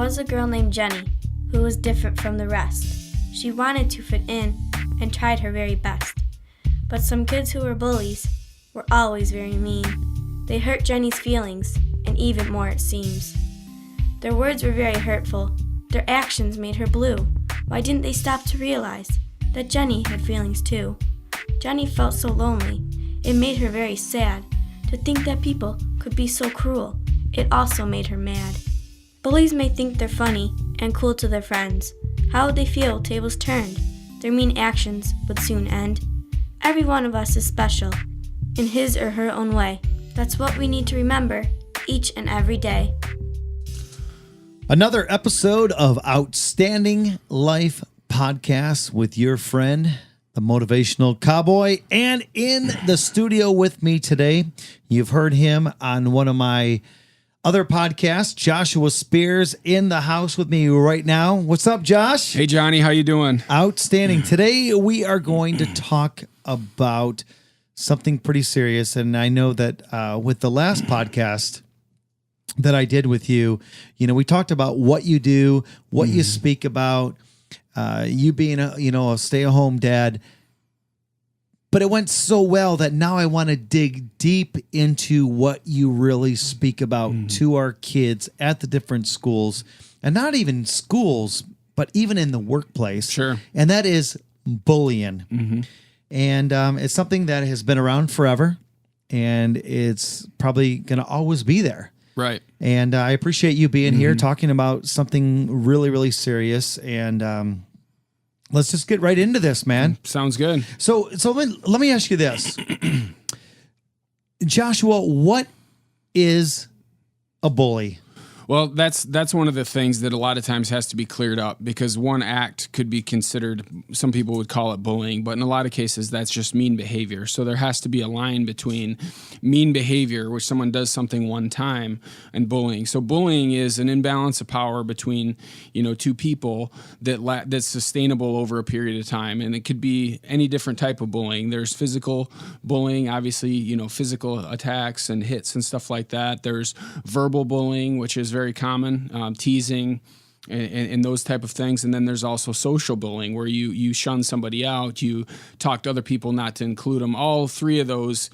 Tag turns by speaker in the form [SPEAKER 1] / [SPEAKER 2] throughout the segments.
[SPEAKER 1] was a girl named Jenny who was different from the rest. She wanted to fit in and tried her very best. But some kids who were bullies were always very mean. They hurt Jenny's feelings, and even more it seems. Their words were very hurtful. Their actions made her blue. Why didn't they stop to realize that Jenny had feelings too? Jenny felt so lonely. It made her very sad to think that people could be so cruel. It also made her mad. Bullies may think they're funny and cool to their friends. How would they feel tables turned? Their mean actions would soon end. Every one of us is special in his or her own way. That's what we need to remember each and every day.
[SPEAKER 2] Another episode of Outstanding Life Podcast with your friend, the Motivational Cowboy. And in the studio with me today, you've heard him on one of my other podcasts, Joshua Spears, in the house with me right now. What's up, Josh?
[SPEAKER 3] Hey, Johnny. How you doing?
[SPEAKER 2] Outstanding. Today, we are going to talk about something pretty serious. And I know that with the last podcast that I did with you, we talked about what you do, what you speak about, you being a stay-at-home dad. But it went so well that now I want to dig deep into what you really speak about to our kids at the different schools, and not even schools, but even in the workplace.
[SPEAKER 3] Sure.
[SPEAKER 2] And that is bullying. And it's something that has been around forever, and it's probably going to always be there.
[SPEAKER 3] Right.
[SPEAKER 2] And I appreciate you being here talking about something really, really serious. And let's just get right into this, man.
[SPEAKER 3] Sounds good.
[SPEAKER 2] So let me ask you this. Joshua, what is a bully?
[SPEAKER 3] Well, that's one of the things that a lot of times has to be cleared up, because one act could be considered, some people would call it bullying, but in a lot of cases that's just mean behavior. So there has to be a line between mean behavior, which someone does something one time, and bullying. So bullying is an imbalance of power between, two people that's sustainable over a period of time, and it could be any different type of bullying. There's physical bullying, obviously, physical attacks and hits and stuff like that. There's verbal bullying, which is very common, teasing and those type of things. And then there's also social bullying, where you shun somebody out, you talk to other people not to include them. All three of those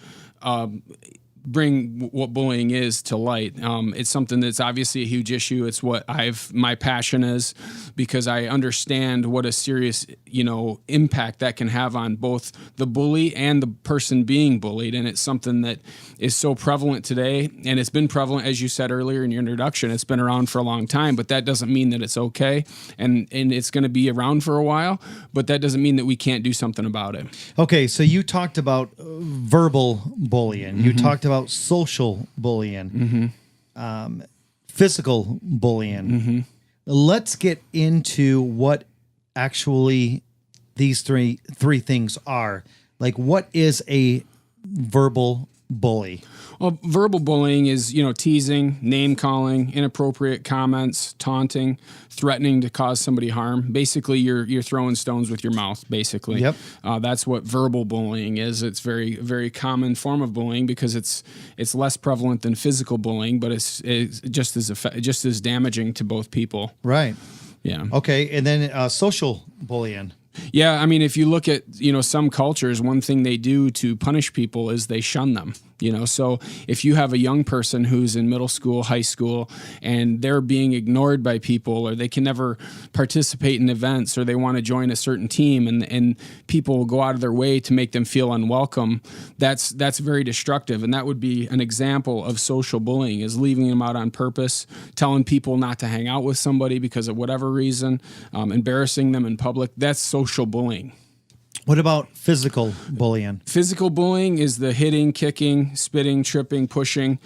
[SPEAKER 3] bring what bullying is to light. It's something that's obviously a huge issue. It's what my passion is, because I understand what a serious, impact that can have on both the bully and the person being bullied. And it's something that is so prevalent today. And it's been prevalent, as you said earlier in your introduction, it's been around for a long time, but that doesn't mean that it's okay. And it's going to be around for a while, but that doesn't mean that we can't do something about it.
[SPEAKER 2] Okay. So you talked about verbal bullying. You talked about social bullying, physical bullying. Let's get into what actually these three things are. Like, what is a verbal bully?
[SPEAKER 3] Well, verbal bullying is, teasing, name calling, inappropriate comments, taunting, threatening to cause somebody harm. Basically, you're throwing stones with your mouth, basically. Yep. That's what verbal bullying is. It's very, very common form of bullying, because it's less prevalent than physical bullying, but it's just as damaging to both people. Right. Yeah.
[SPEAKER 2] Okay. And then social bullying.
[SPEAKER 3] Yeah, I mean, if you look at, some cultures, one thing they do to punish people is they shun them, So if you have a young person who's in middle school, high school, and they're being ignored by people, or they can never participate in events, or they want to join a certain team, and people will go out of their way to make them feel unwelcome, that's very destructive. And that would be an example of social bullying, is leaving them out on purpose, telling people not to hang out with somebody because of whatever reason, embarrassing them in public. That's social bullying.
[SPEAKER 2] What about physical bullying?
[SPEAKER 3] Physical bullying is the hitting, kicking, spitting, tripping, pushing,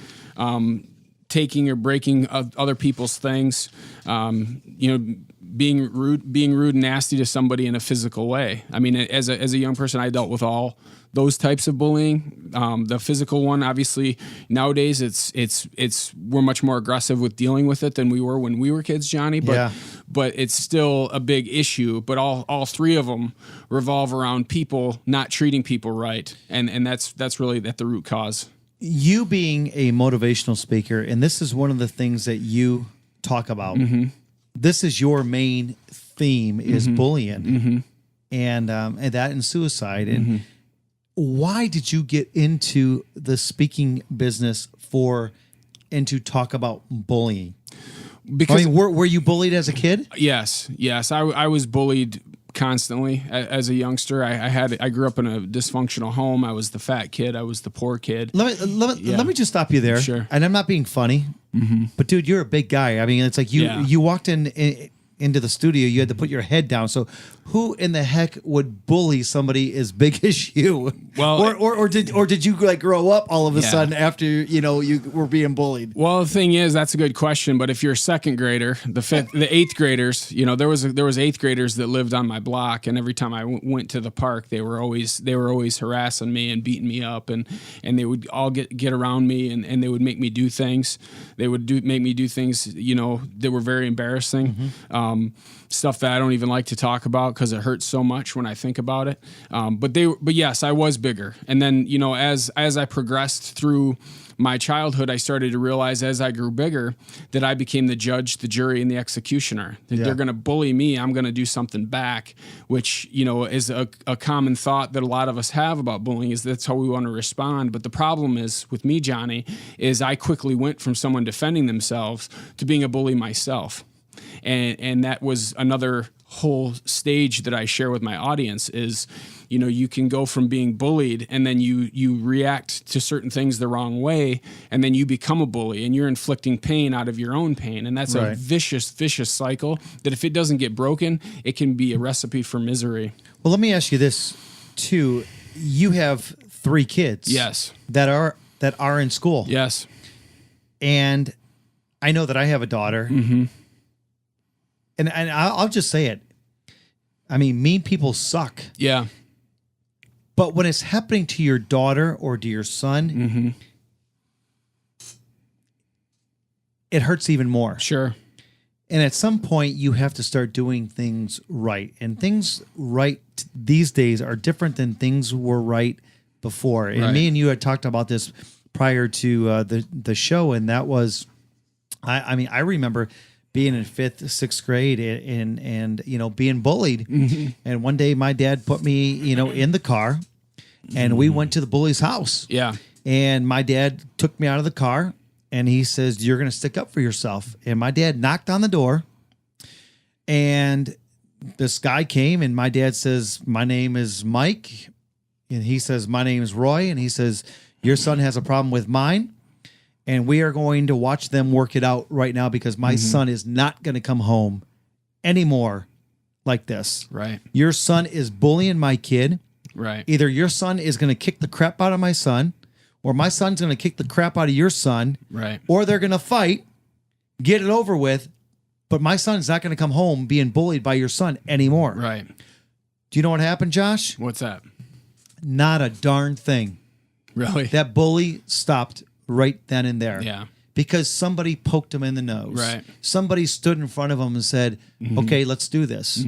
[SPEAKER 3] taking or breaking other people's things, being rude and nasty to somebody in a physical way. I mean, as a young person, I dealt with all those types of bullying. The physical one, obviously, nowadays we're much more aggressive with dealing with it than we were when we were kids, Johnny. But it's still a big issue. But all three of them revolve around people not treating people right, and that's really at the root cause.
[SPEAKER 2] You being a motivational speaker, and this is one of the things that you talk about. this is your main theme is bullying, and that and suicide. And why did you get into the speaking business and to talk about bullying?
[SPEAKER 3] Because
[SPEAKER 2] were you bullied as a kid?
[SPEAKER 3] Yes. I was bullied constantly as a youngster. I grew up in a dysfunctional home. I was the fat kid. I was the poor kid.
[SPEAKER 2] Let me just stop you there.
[SPEAKER 3] Sure.
[SPEAKER 2] And I'm not being funny, but dude, you're a big guy. I mean, it's like you walked into the studio, you had to put your head down. So who in the heck would bully somebody as big as you?
[SPEAKER 3] Well,
[SPEAKER 2] or did you like grow up all of a sudden after you were being bullied?
[SPEAKER 3] Well, the thing is, that's a good question. But if you're a second grader, the eighth graders, there was eighth graders that lived on my block, and every time I went to the park, they were always harassing me and beating me up, and they would all get around me, and they would make me do things. They would make me do things, that were very embarrassing. Stuff that I don't even like to talk about because it hurts so much when I think about it. But yes, I was bigger. And then, as I progressed through my childhood, I started to realize as I grew bigger that I became the judge, the jury, and the executioner. That they're going to bully me, I'm going to do something back, which, is a common thought that a lot of us have about bullying, is that's how we want to respond. But the problem is with me, Johnny, is I quickly went from someone defending themselves to being a bully myself. And that was another whole stage that I share with my audience is, you can go from being bullied and then you react to certain things the wrong way, and then you become a bully and you're inflicting pain out of your own pain. And that's a vicious cycle that if it doesn't get broken, it can be a recipe for misery.
[SPEAKER 2] Well, let me ask you this too. You have 3 kids.
[SPEAKER 3] Yes.
[SPEAKER 2] That are in school.
[SPEAKER 3] Yes.
[SPEAKER 2] And I know that I have a daughter. And I'll just say it. I mean, mean people suck.
[SPEAKER 3] Yeah.
[SPEAKER 2] But when it's happening to your daughter or to your son, it hurts even more.
[SPEAKER 3] Sure.
[SPEAKER 2] And at some point, you have to start doing things right. And things right these days are different than things were right before. And me and you had talked about this prior to the show, and that was, I remember being in 5th, 6th grade and being bullied. And one day my dad put me, in the car, and we went to the bully's house.
[SPEAKER 3] Yeah.
[SPEAKER 2] And my dad took me out of the car and he says, "You're going to stick up for yourself." And my dad knocked on the door, and this guy came, and my dad says, "My name is Mike." And he says, "My name is Roy." And he says, "Your son has a problem with mine, and we are going to watch them work it out right now because my son is not going to come home anymore like this.
[SPEAKER 3] Right.
[SPEAKER 2] Your son is bullying my kid.
[SPEAKER 3] Right.
[SPEAKER 2] Either your son is going to kick the crap out of my son, or my son's going to kick the crap out of your son.
[SPEAKER 3] Right.
[SPEAKER 2] Or they're going to fight, get it over with, but my son's not going to come home being bullied by your son anymore."
[SPEAKER 3] Right.
[SPEAKER 2] Do you know what happened, Josh?
[SPEAKER 3] What's that?
[SPEAKER 2] Not a darn thing.
[SPEAKER 3] Really?
[SPEAKER 2] That bully stopped right then and there.
[SPEAKER 3] Yeah.
[SPEAKER 2] Because somebody poked him in the nose.
[SPEAKER 3] Right.
[SPEAKER 2] Somebody stood in front of him and said, "Okay, let's do this."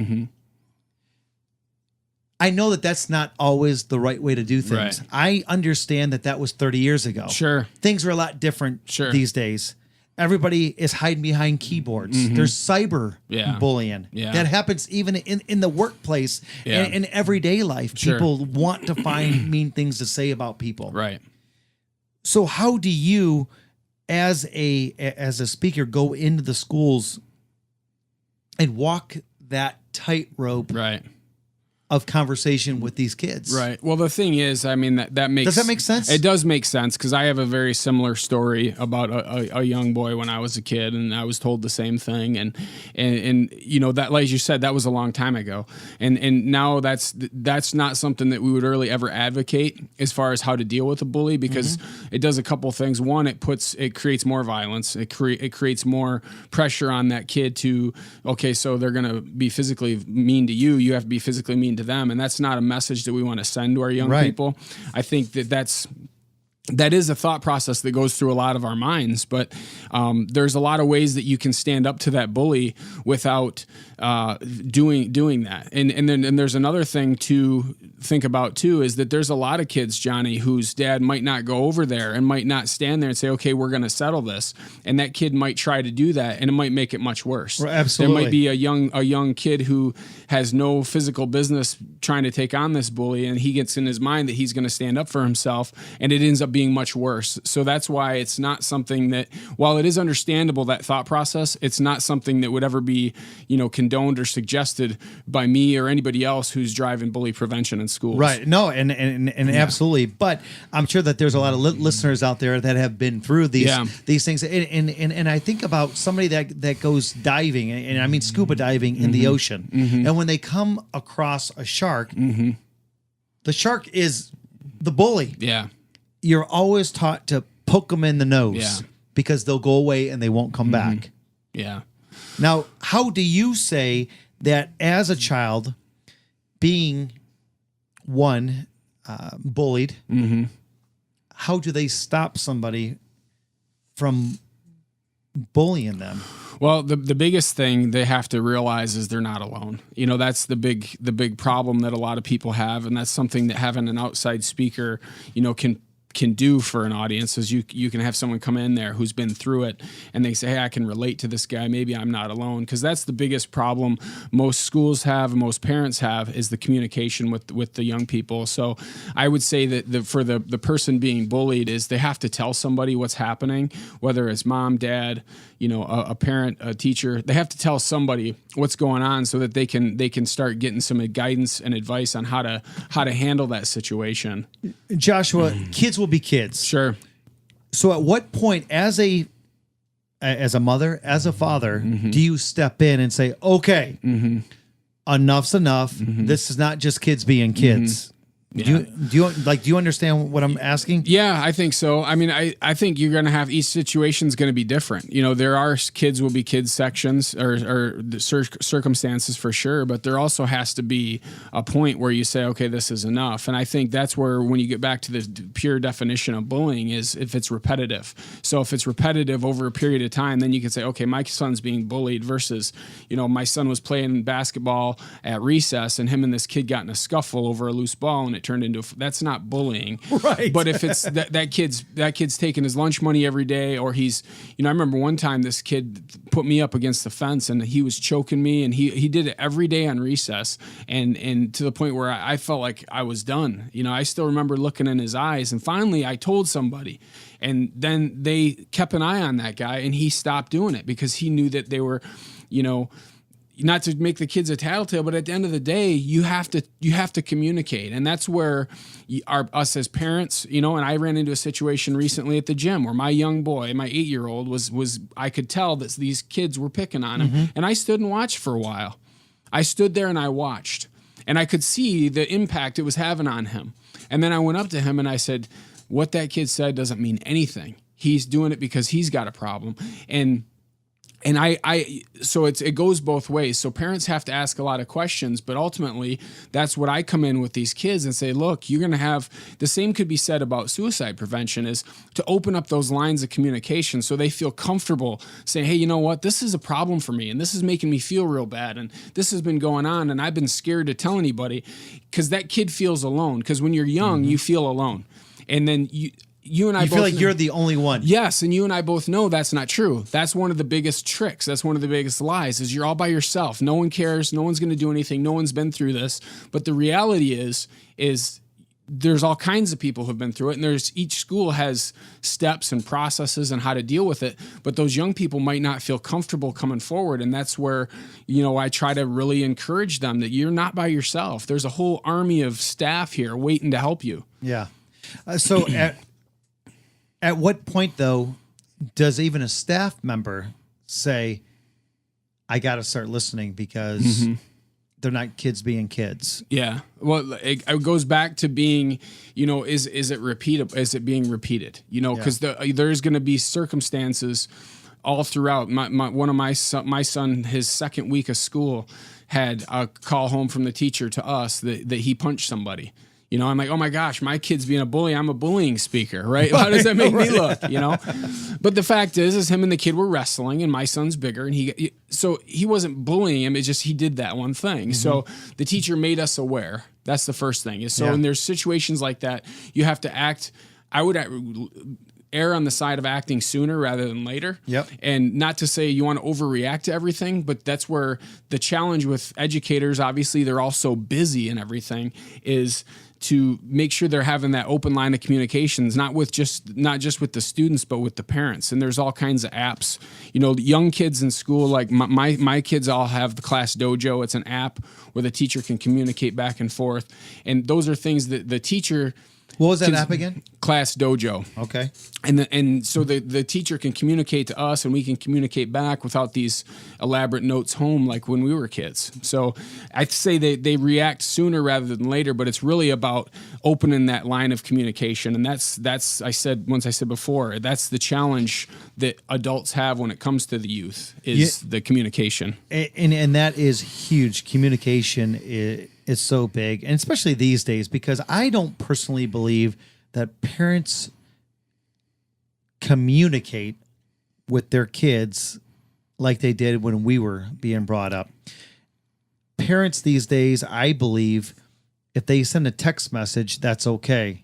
[SPEAKER 2] I know that that's not always the right way to do things.
[SPEAKER 3] Right.
[SPEAKER 2] I understand that was 30 years ago.
[SPEAKER 3] Sure.
[SPEAKER 2] Things are a lot different these days. Everybody is hiding behind keyboards. There's cyber bullying.
[SPEAKER 3] Yeah.
[SPEAKER 2] That happens even in the workplace and in everyday life.
[SPEAKER 3] Sure.
[SPEAKER 2] People want to find mean things to say about people.
[SPEAKER 3] Right.
[SPEAKER 2] So how do you, as a speaker, go into the schools and walk that tightrope
[SPEAKER 3] Right.
[SPEAKER 2] of conversation with these kids?
[SPEAKER 3] Right. Well, the thing is, I mean, that makes...
[SPEAKER 2] Does that make sense?
[SPEAKER 3] It does make sense, because I have a very similar story about a young boy when I was a kid, and I was told the same thing. And that, like you said, that was a long time ago. And now that's not something that we would really ever advocate as far as how to deal with a bully, because it does a couple things. One, it creates more violence. It creates more pressure on that kid to, okay, so they're going to be physically mean to you. You have to be physically mean to them, and that's not a message that we want to send to our young people. I think that's that is a thought process that goes through a lot of our minds, but there's a lot of ways that you can stand up to that bully without doing that. And then there's another thing to think about too, is that there's a lot of kids, Johnny, whose dad might not go over there and might not stand there and say, okay, we're going to settle this. And that kid might try to do that, and it might make it much worse.
[SPEAKER 2] Absolutely.
[SPEAKER 3] There might be a young kid who has no physical business trying to take on this bully, and he gets in his mind that he's going to stand up for himself, and it ends up being much worse. So that's why it's not something that, while it is understandable, that thought process, it's not something that would ever be, condoned or suggested by me or anybody else who's driving bully prevention in schools.
[SPEAKER 2] Right. No, and absolutely. But I'm sure that there's a lot of listeners out there that have been through these things. And I think about somebody that goes diving, and I mean scuba diving in the ocean. And when they come across a shark, the shark is the bully.
[SPEAKER 3] Yeah.
[SPEAKER 2] You're always taught to poke them in the nose because they'll go away and they won't come back.
[SPEAKER 3] Yeah.
[SPEAKER 2] Now, how do you say that as a child, being bullied, how do they stop somebody from bullying them?
[SPEAKER 3] Well, the biggest thing they have to realize is they're not alone. That's the big problem that a lot of people have, and that's something that having an outside speaker, can do for an audience. Is you can have someone come in there who's been through it, and they say, hey, I can relate to this guy. Maybe I'm not alone. Because that's the biggest problem most schools have, most parents have, is the communication with the young people. So I would say that for the person being bullied is they have to tell somebody what's happening, whether it's mom, dad, a parent, a teacher. They have to tell somebody what's going on so that they can start getting some guidance and advice on how to handle that situation.
[SPEAKER 2] Joshua, kids will be kids.
[SPEAKER 3] Sure.
[SPEAKER 2] So at what point, as a mother, as a father, do you step in and say, okay, enough's enough. This is not just kids being kids. Yeah. Do you understand what I'm asking?
[SPEAKER 3] Yeah, I think so. I mean, I think you're going to have, each situation is going to be different. There are kids will be kids sections or the circumstances for sure, but there also has to be a point where you say, okay, this is enough. And I think that's where, when you get back to the pure definition of bullying, is if it's repetitive. So if it's repetitive over a period of time, then you can say, okay, my son's being bullied versus, my son was playing basketball at recess and him and this kid got in a scuffle over a loose ball and it turned into that's not bullying.
[SPEAKER 2] Right.
[SPEAKER 3] But if it's that kid's taking his lunch money every day, or he's, I remember one time this kid put me up against the fence and he was choking me, and he did it every day on recess, and to the point where I felt like I was done. I still remember looking in his eyes, and finally I told somebody, and then they kept an eye on that guy, and he stopped doing it because he knew that they were, not to make the kids a tattletale, but at the end of the day, you have to communicate. And that's where us as parents, and I ran into a situation recently at the gym where my young boy, my 8-year-old was I could tell that these kids were picking on him. And I stood and watched for a while. I stood there and I watched, and I could see the impact it was having on him. And then I went up to him and I said, what that kid said doesn't mean anything. He's doing it because he's got a problem. So it goes both ways. So parents have to ask a lot of questions, but ultimately that's what I come in with these kids and say, look, you're going to have, the same could be said about suicide prevention, is to open up those lines of communication so they feel comfortable saying, hey, you know what, this is a problem for me and this is making me feel real bad and this has been going on and I've been scared to tell anybody, because that kid feels alone. Because when you're young, you feel alone. And then you and I both
[SPEAKER 2] feel like
[SPEAKER 3] know,
[SPEAKER 2] you're the only one.
[SPEAKER 3] Yes, and you and I both know that's not true. That's one of the biggest tricks. That's one of the biggest lies, is you're all by yourself. No one cares. No one's going to do anything. No one's been through this. But the reality is there's all kinds of people who've been through it, and each school has steps and processes on how to deal with it. But those young people might not feel comfortable coming forward, and that's where, I try to really encourage them that you're not by yourself. There's a whole army of staff here waiting to help you.
[SPEAKER 2] Yeah. So at what point, though, does even a staff member say, I got to start listening because they're not kids being kids?
[SPEAKER 3] Yeah. Well, it goes back to being, is it repeatable? Is it being repeated? Because there's going to be circumstances all throughout. My son, his second week of school, had a call home from the teacher to us that he punched somebody. I'm like, oh my gosh, my kid's being a bully. I'm a bullying speaker, right? How does that make me look? But the fact is him and the kid were wrestling, and my son's bigger, and so he wasn't bullying him. It's just he did that one thing. So the teacher made us aware. That's the first thing. When there's situations like that, you have to act. I would err on the side of acting sooner rather than later.
[SPEAKER 2] Yep.
[SPEAKER 3] And not to say you want to overreact to everything, but that's where the challenge with educators, obviously they're all so busy and everything, is to make sure they're having that open line of communications, not just with the students, but with the parents. And there's all kinds of apps. Young kids in school, like my kids all have the Class Dojo. It's an app where the teacher can communicate back and forth. And those are things that the teacher...
[SPEAKER 2] What was that app again?
[SPEAKER 3] Class Dojo.
[SPEAKER 2] Okay.
[SPEAKER 3] And so the teacher can communicate to us, and we can communicate back without these elaborate notes home like when we were kids. So I'd say they react sooner rather than later, but it's really about opening that line of communication. And that's I said before, that's the challenge that adults have when it comes to the youth is the communication.
[SPEAKER 2] And that is huge. Communication is so big, and especially these days, because I don't personally believe that parents communicate with their kids like they did when we were being brought up. Parents these days, I believe, if they send a text message, that's okay.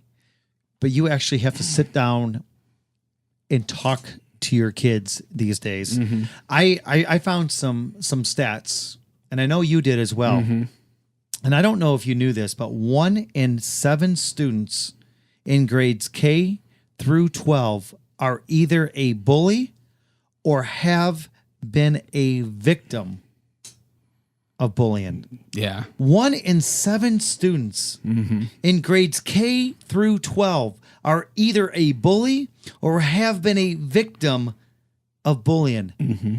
[SPEAKER 2] But you actually have to sit down and talk to your kids these days. Mm-hmm. I found some stats, and I know you did as well. Mm-hmm. And I don't know if you knew this, but 1 in 7 students in grades K through 12 are either a bully or have been a victim of bullying.
[SPEAKER 3] Yeah.
[SPEAKER 2] 1 in 7 students in grades K through 12 are either a bully or have been a victim of bullying. Mm-hmm.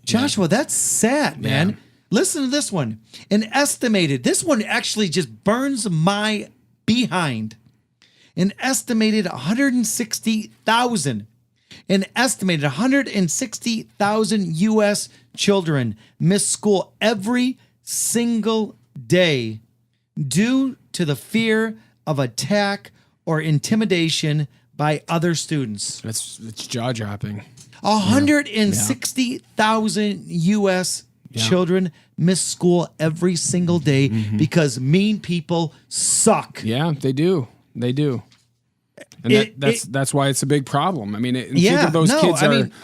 [SPEAKER 2] Joshua, that's sad, man. Yeah. Listen to this one. This one actually just burns my behind. An estimated 160,000 U.S. children miss school every single day due to the fear of attack or intimidation by other students.
[SPEAKER 3] It's jaw-dropping.
[SPEAKER 2] 160,000 U.S. children miss school every single day because mean people suck.
[SPEAKER 3] Yeah, they do. They do. And that's why it's a big problem. I mean, think of those kids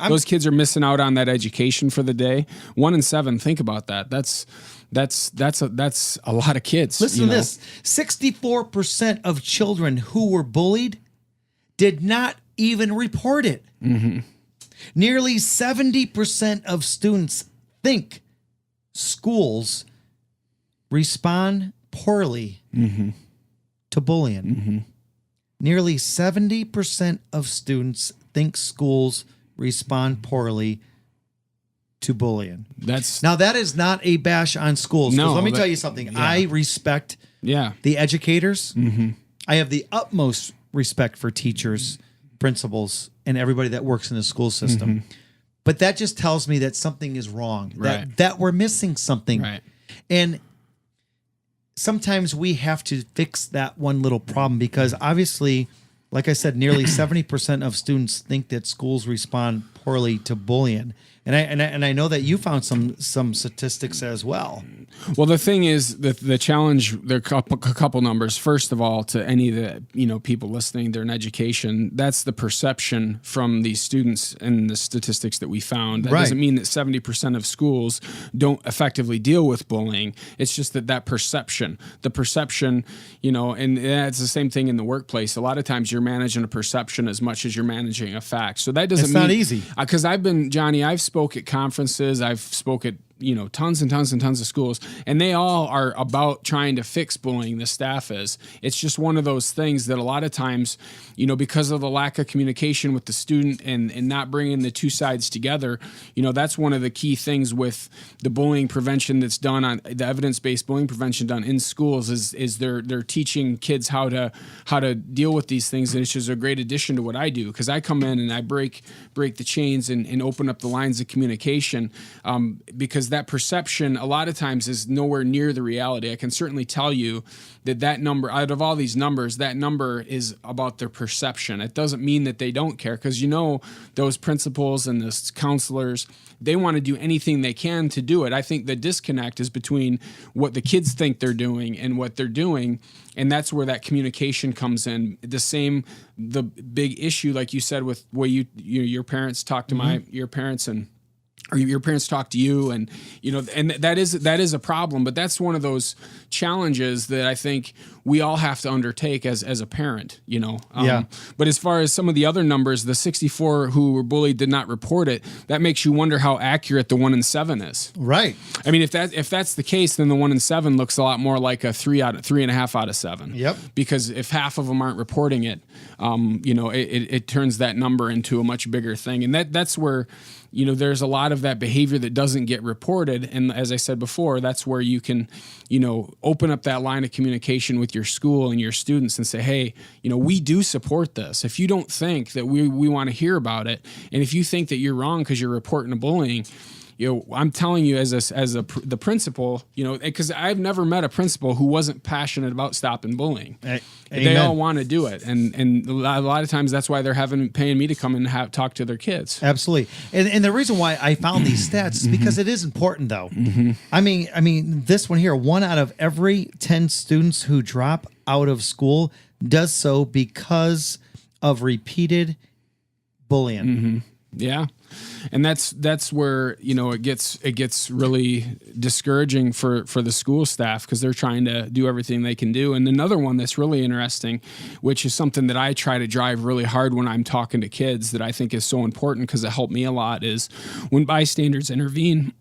[SPEAKER 3] those kids are missing out on that education for the day. 1 in 7. Think about that. That's a lot of kids.
[SPEAKER 2] Listen to this. 64% of children who were bullied did not even report it. Mm-hmm. Nearly 70% of students think schools respond poorly to bullying. Mm-hmm. Nearly 70% of students think schools respond poorly to bullying. That is not a bash on schools. No, let me tell you something. Yeah. I respect the educators. Mm-hmm. I have the utmost respect for teachers, principals, and everybody that works in the school system. Mm-hmm. But that just tells me that something is wrong, that we're missing something. Right. And sometimes we have to fix that one little problem because obviously, like I said, nearly 70% of students think that schools respond poorly to bullying. And I know that you found some statistics as well.
[SPEAKER 3] Well, the thing is that the challenge, there are a couple numbers. First of all, to any of the people listening, they're in education. That's the perception from these students and the statistics that we found. That doesn't mean that 70% of schools don't effectively deal with bullying. It's just that perception, and it's the same thing in the workplace. A lot of times you're managing a perception as much as you're managing a fact. So that doesn't mean...
[SPEAKER 2] It's not easy.
[SPEAKER 3] Because I've spoke at conferences, I've spoke at tons and tons and tons of schools, and they all are about trying to fix bullying. The staff is. It's just one of those things that a lot of times, because of the lack of communication with the student and not bringing the two sides together, that's one of the key things with the bullying prevention that's done on the evidence-based bullying prevention done in schools is they're teaching kids how to deal with these things, and it's just a great addition to what I do because I come in and I break the chains and open up the lines of communication because that perception a lot of times is nowhere near the reality. I can certainly tell you that number, out of all these numbers, that number is about their perception. It doesn't mean that they don't care, because those principals and those counselors, they want to do anything they can to do it. I think the disconnect is between what the kids think they're doing and what they're doing, and that's where that communication comes in. The big issue, like you said, with where your parents talk to your parents, or your parents talk to you, and and that is a problem. But that's one of those challenges that I think we all have to undertake as a parent. But as far as some of the other numbers, the 64 who were bullied did not report it. That makes you wonder how accurate the 1 in 7 is.
[SPEAKER 2] Right.
[SPEAKER 3] I mean, if that's the case, then the 1 in 7 looks a lot more like a 3.5 out of 7.
[SPEAKER 2] Yep.
[SPEAKER 3] Because if half of them aren't reporting it, it turns that number into a much bigger thing, and that's where there's a lot of that behavior that doesn't get reported. And as I said before, that's where you can, open up that line of communication with your school and your students and say, hey, we do support this. If you don't think that we want to hear about it, and if you think that you're wrong because you're reporting a bullying, I'm telling you the principal, because I've never met a principal who wasn't passionate about stopping bullying. They all want to do it. And a lot of times that's why they're paying me to come and talk to their kids.
[SPEAKER 2] Absolutely. And the reason why I found these stats is because it is important, though. I mean, this one here, 1 out of every 10 students who drop out of school does so because of repeated bullying.
[SPEAKER 3] Yeah. And that's where, it gets really discouraging for the school staff, because they're trying to do everything they can do. And another one that's really interesting, which is something that I try to drive really hard when I'm talking to kids, that I think is so important because it helped me a lot, is when bystanders intervene,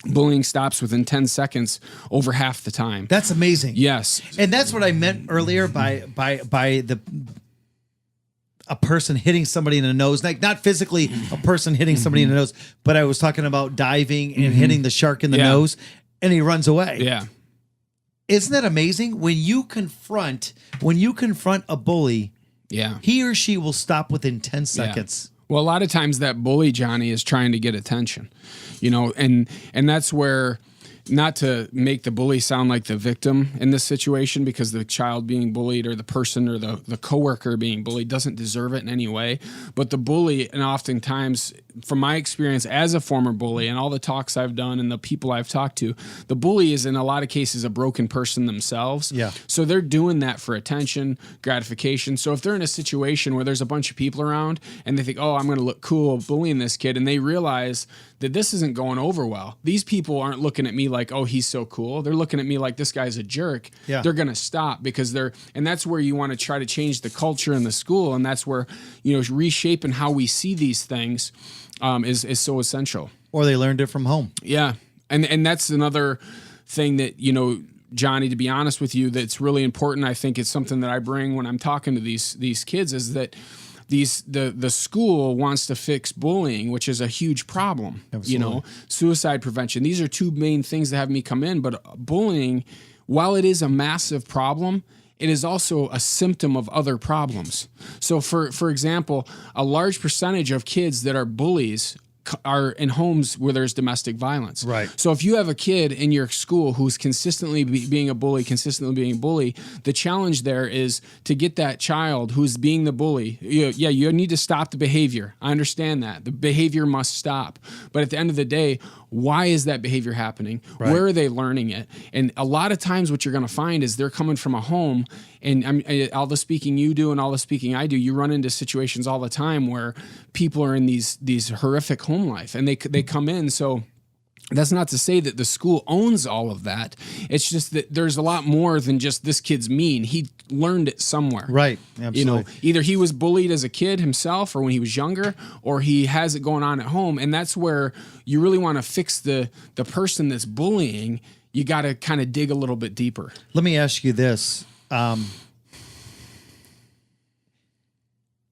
[SPEAKER 3] bullying stops within 10 seconds over half the time.
[SPEAKER 2] That's amazing.
[SPEAKER 3] Yes.
[SPEAKER 2] And that's what I meant earlier by a person hitting somebody in the nose, like not physically a person hitting somebody in the nose, but I was talking about diving and hitting the shark in the nose, and he runs away.
[SPEAKER 3] Yeah.
[SPEAKER 2] Isn't that amazing? When you confront a bully, he or she will stop within 10 seconds.
[SPEAKER 3] Yeah. Well, a lot of times that bully, Johnny, is trying to get attention, and that's where, not to make the bully sound like the victim in this situation, because the child being bullied or the person or the coworker being bullied doesn't deserve it in any way. But the bully, and oftentimes, from my experience as a former bully and all the talks I've done and the people I've talked to, the bully is in a lot of cases a broken person themselves.
[SPEAKER 2] Yeah.
[SPEAKER 3] So they're doing that for attention, gratification. So if they're in a situation where there's a bunch of people around and they think, oh, I'm going to look cool bullying this kid, and they realize that this isn't going over well. These people aren't looking at me like, oh, he's so cool. They're looking at me like this guy's a jerk.
[SPEAKER 2] Yeah.
[SPEAKER 3] They're going to stop, because and that's where you want to try to change the culture in the school. And that's where, reshaping how we see these things is so essential.
[SPEAKER 2] Or they learned it from home.
[SPEAKER 3] Yeah. And that's another thing that, Johnny, to be honest with you, that's really important. I think it's something that I bring when I'm talking to these kids, is that the school wants to fix bullying, which is a huge problem.
[SPEAKER 2] Absolutely.
[SPEAKER 3] Suicide prevention. These are two main things that have me come in. But bullying, while it is a massive problem, it is also a symptom of other problems. So for example, a large percentage of kids that are bullies are in homes where there's domestic violence.
[SPEAKER 2] Right.
[SPEAKER 3] So if you have a kid in your school who's consistently being a bully, the challenge there is to get that child who's being the bully. You need to stop the behavior. I understand that. The behavior must stop. But at the end of the day, why is that behavior happening?
[SPEAKER 2] Right.
[SPEAKER 3] Where are they learning it? And a lot of times what you're going to find is they're coming from a home, and all the speaking you do and all the speaking I do, you run into situations all the time where people are in these horrific home life, and they come in. So that's not to say that the school owns all of that. It's just that there's a lot more than just this kid's mean. He learned it somewhere.
[SPEAKER 2] Right. Absolutely.
[SPEAKER 3] Either he was bullied as a kid himself or when he was younger, or he has it going on at home. And that's where you really want to fix the person that's bullying. You got to kind of dig a little bit deeper.
[SPEAKER 2] Let me ask you this.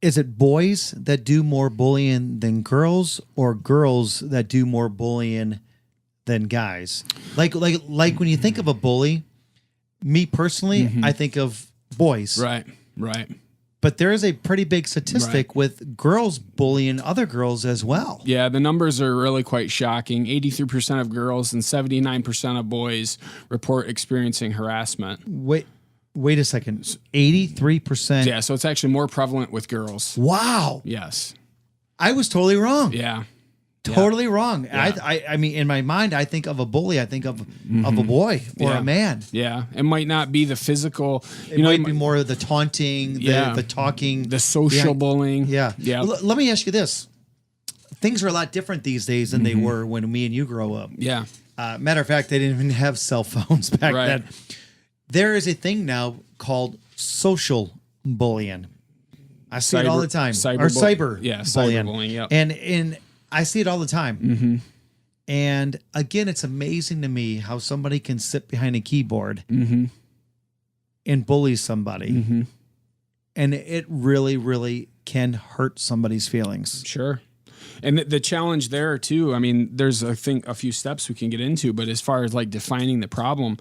[SPEAKER 2] Is it boys that do more bullying than girls, or girls that do more bullying than guys? Like when you think of a bully, me personally, I think of boys.
[SPEAKER 3] Right.
[SPEAKER 2] But there is a pretty big statistic with girls bullying other girls as well.
[SPEAKER 3] Yeah, the numbers are really quite shocking. 83% of girls and 79% of boys report experiencing harassment.
[SPEAKER 2] Wait a second. 83%.
[SPEAKER 3] Yeah, so it's actually more prevalent with girls.
[SPEAKER 2] Wow.
[SPEAKER 3] Yes.
[SPEAKER 2] I was totally wrong.
[SPEAKER 3] Yeah.
[SPEAKER 2] Totally wrong.
[SPEAKER 3] Yeah.
[SPEAKER 2] I mean, in my mind, I think of a bully. I think of a boy or a man.
[SPEAKER 3] Yeah. It might not be the physical.
[SPEAKER 2] It might be more of the taunting, the talking.
[SPEAKER 3] The social bullying.
[SPEAKER 2] Yeah.
[SPEAKER 3] Yeah.
[SPEAKER 2] Let me ask you this. Things are a lot different these days than they were when me and you grew up.
[SPEAKER 3] Yeah.
[SPEAKER 2] Matter of fact, they didn't even have cell phones back then. There is a thing now called social bullying. I see it all the time. Cyberbullying.
[SPEAKER 3] Yep.
[SPEAKER 2] And I see it all the time. And again, it's amazing to me how somebody can sit behind a keyboard and bully somebody. And it really, really can hurt somebody's feelings.
[SPEAKER 3] Sure. And the challenge there too, I mean, there's I think a few steps we can get into, but as far as like defining the problem,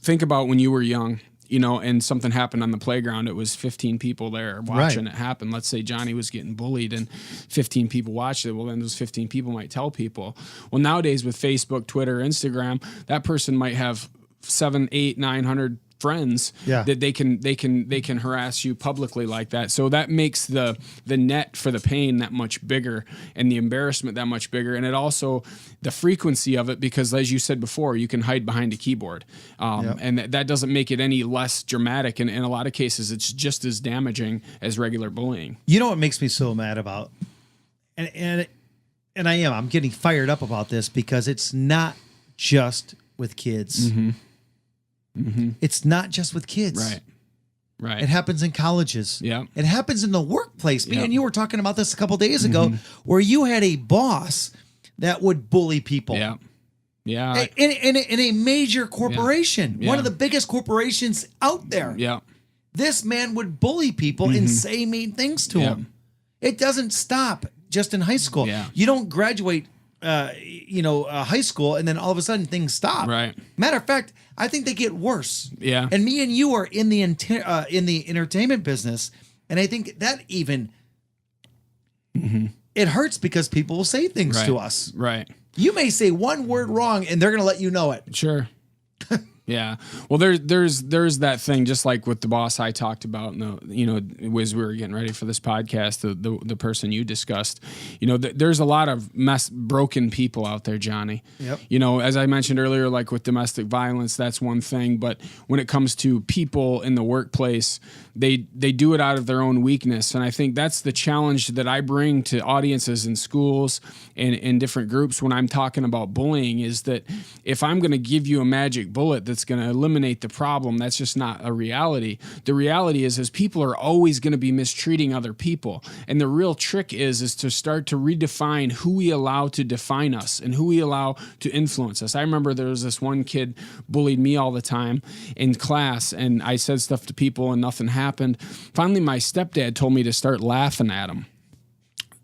[SPEAKER 3] think about when you were young. And something happened on the playground. It was 15 people there watching it happen. Let's say Johnny was getting bullied and 15 people watched it. Well, then those 15 people might tell people. Well, nowadays with Facebook, Twitter, Instagram, that person might have 700, 800, 900 friends that they can harass you publicly like that. So that makes the net for the pain that much bigger and the embarrassment that much bigger. And it also the frequency of it, because as you said before, you can hide behind a keyboard. And that doesn't make it any less dramatic. And in a lot of cases, it's just as damaging as regular bullying.
[SPEAKER 2] You know what makes me so mad about, and I'm getting fired up about this because it's not just with kids. It's not just with kids. Right. It happens in colleges.
[SPEAKER 3] Yeah.
[SPEAKER 2] It happens in the workplace. Me and you were talking about this a couple days ago, where you had a boss that would bully people.
[SPEAKER 3] Yeah. Yeah.
[SPEAKER 2] In a major corporation, one of the biggest corporations out there.
[SPEAKER 3] Yeah.
[SPEAKER 2] This man would bully people and say mean things to them. It doesn't stop just in high school.
[SPEAKER 3] Yeah.
[SPEAKER 2] You don't graduate high school and then all of a sudden things stop.
[SPEAKER 3] Right.
[SPEAKER 2] Matter of fact, I think they get worse.
[SPEAKER 3] Yeah.
[SPEAKER 2] And me and you are in the entertainment business, and I think that even it hurts because people will say things to us.
[SPEAKER 3] Right.
[SPEAKER 2] You may say one word wrong, and they're going to let you know it.
[SPEAKER 3] Sure. Yeah. Well, there's that thing, just like with the boss I talked about, as we were getting ready for this podcast, the person you discussed, there's a lot of broken people out there, Johnny.
[SPEAKER 2] Yep.
[SPEAKER 3] As I mentioned earlier, like with domestic violence, that's one thing. But when it comes to people in the workplace, they do it out of their own weakness. And I think that's the challenge that I bring to audiences in schools and in different groups when I'm talking about bullying, is that if I'm going to give you a magic bullet that's going to eliminate the problem, that's just not a reality. The reality is people are always going to be mistreating other people. And the real trick is to start to redefine who we allow to define us and who we allow to influence us. I remember there was this one kid bullied me all the time in class, and I said stuff to people and nothing happened. Finally, my stepdad told me to start laughing at him.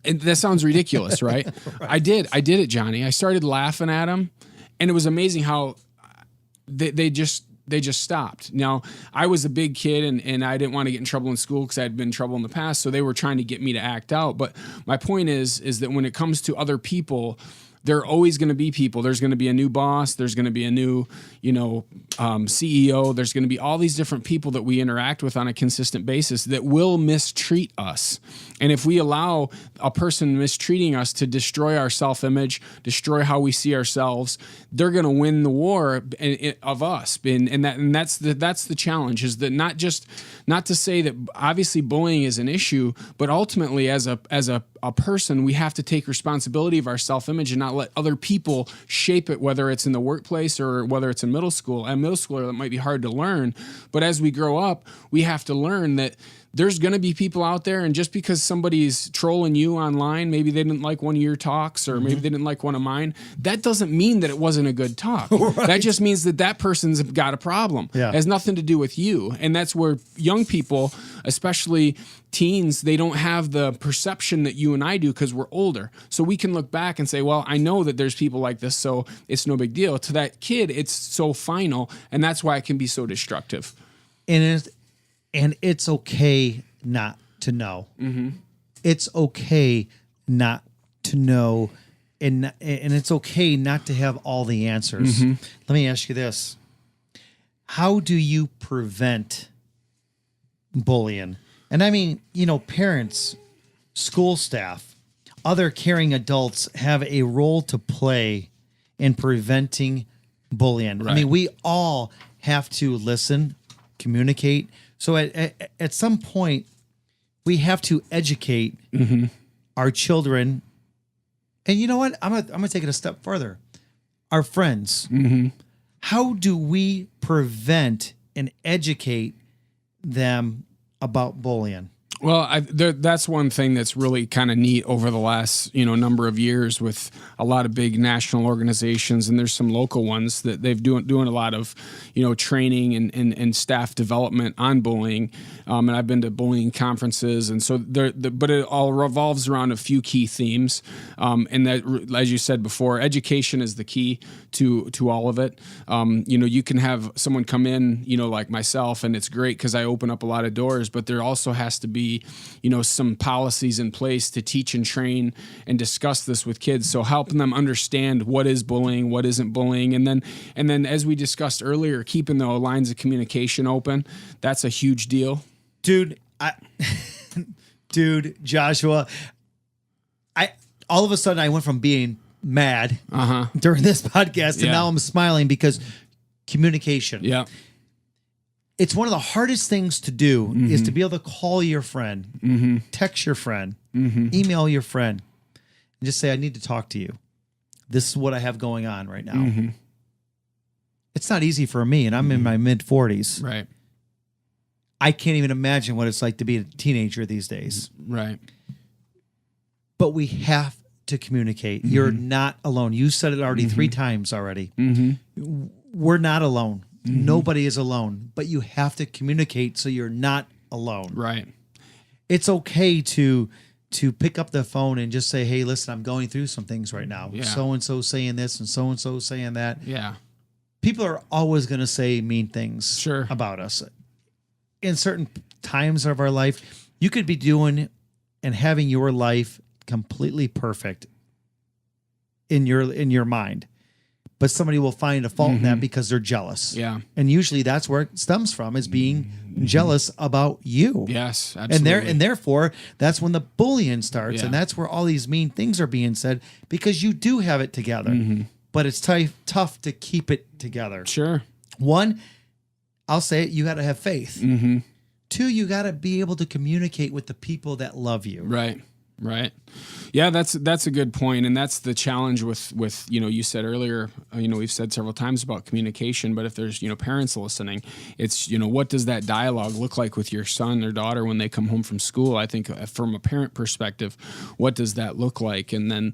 [SPEAKER 3] And that sounds ridiculous, right? I did it, Johnny. I started laughing at him, and it was amazing how they just stopped. Now, I was a big kid and I didn't want to get in trouble in school because I had been in trouble in the past. So they were trying to get me to act out. But my point is that when it comes to other people, there are always going to be people. There's going to be a new boss. There's going to be a new, CEO. There's going to be all these different people that we interact with on a consistent basis that will mistreat us. And if we allow a person mistreating us to destroy our self-image, destroy how we see ourselves, they're going to win the war of us. And that's the challenge, is that not to say that obviously bullying is an issue, but ultimately as a person, we have to take responsibility of our self-image and not let other people shape it, whether it's in the workplace or whether it's in middle school. And middle schooler, that might be hard to learn. But as we grow up, we have to learn that there's going to be people out there, and just because somebody's trolling you online, maybe they didn't like one of your talks or maybe they didn't like one of mine, that doesn't mean that it wasn't a good talk. Right. That just means that person's got a problem. Yeah. It has nothing to do with you. And that's where young people, especially teens, they don't have the perception that you and I do because we're older. So we can look back and say, well, I know that there's people like this, so it's no big deal. To that kid, it's so final, and that's why it can be so destructive.
[SPEAKER 2] And it's okay not to know. It's okay not to know, and it's okay not to have all the answers. Let me ask you this. How do you prevent bullying? And I mean, parents, school staff, other caring adults have a role to play in preventing bullying.
[SPEAKER 3] Right.
[SPEAKER 2] I mean, we all have to listen, communicate. So at some point, we have to educate our children. And you know what? I'm gonna take it a step further. Our friends. How do we prevent and educate them about bullying?
[SPEAKER 3] Well, that's one thing that's really kind of neat over the last, number of years with a lot of big national organizations, and there's some local ones that they've doing a lot of, training and staff development on bullying. And I've been to bullying conferences, and so but it all revolves around a few key themes. And that, as you said before, education is the key to all of it. You can have someone come in, like myself, and it's great because I open up a lot of doors, but there also has to be some policies in place to teach and train and discuss this with kids. So helping them understand what is bullying, what isn't bullying. And then as we discussed earlier, keeping the lines of communication open, that's a huge deal.
[SPEAKER 2] Dude, Joshua, all of a sudden I went from being mad during this podcast and now I'm smiling because communication.
[SPEAKER 3] Yeah.
[SPEAKER 2] It's one of the hardest things to do is to be able to call your friend, text your friend, email your friend, and just say, I need to talk to you. This is what I have going on right now. It's not easy for me, and I'm in my mid-40s.
[SPEAKER 3] Right.
[SPEAKER 2] I can't even imagine what it's like to be a teenager these days.
[SPEAKER 3] Right.
[SPEAKER 2] But we have to communicate. You're not alone. You said it already 3 times already. We're not alone. Nobody is alone, but you have to communicate so you're not alone.
[SPEAKER 3] Right.
[SPEAKER 2] It's okay to pick up the phone and just say, hey, listen, I'm going through some things right now.
[SPEAKER 3] Yeah.
[SPEAKER 2] So-and-so saying this and so-and-so saying that.
[SPEAKER 3] Yeah.
[SPEAKER 2] People are always going to say mean things about us. In certain times of our life, you could be doing and having your life completely perfect in your mind. But somebody will find a fault in that because they're jealous.
[SPEAKER 3] Yeah.
[SPEAKER 2] And usually that's where it stems from, is being jealous about you.
[SPEAKER 3] Yes, absolutely.
[SPEAKER 2] And therefore, that's when the bullying starts.
[SPEAKER 3] Yeah.
[SPEAKER 2] And that's where all these mean things are being said because you do have it together. But it's tough to keep it together.
[SPEAKER 3] Sure.
[SPEAKER 2] 1, I'll say it, you got to have faith. 2, you got to be able to communicate with the people that love you.
[SPEAKER 3] Right. Right. Yeah, that's a good point. And that's the challenge with, you said earlier, we've said several times about communication, but if there's, parents listening, it's, what does that dialogue look like with your son or daughter when they come home from school? I think from a parent perspective, what does that look like? And then,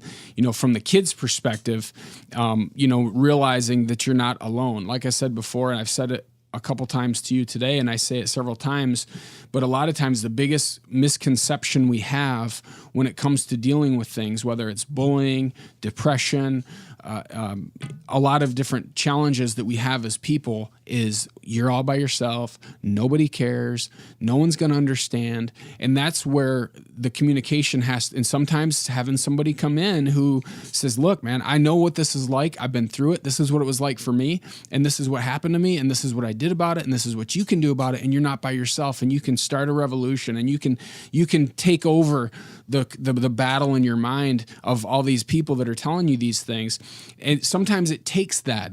[SPEAKER 3] from the kid's perspective, realizing that you're not alone. Like I said before, and I've said it a couple times to you today, and I say it several times, but a lot of times the biggest misconception we have when it comes to dealing with things, whether it's bullying, depression, a lot of different challenges that we have as people, is you're all by yourself, nobody cares, no one's going to understand, and that's where the communication has, and sometimes having somebody come in who says, look, man, I know what this is like, I've been through it, this is what it was like for me, and this is what happened to me, and this is what I did about it, and this is what you can do about it, and you're not by yourself, and you can start a revolution, and you can take over the battle in your mind of all these people that are telling you these things. And sometimes it takes that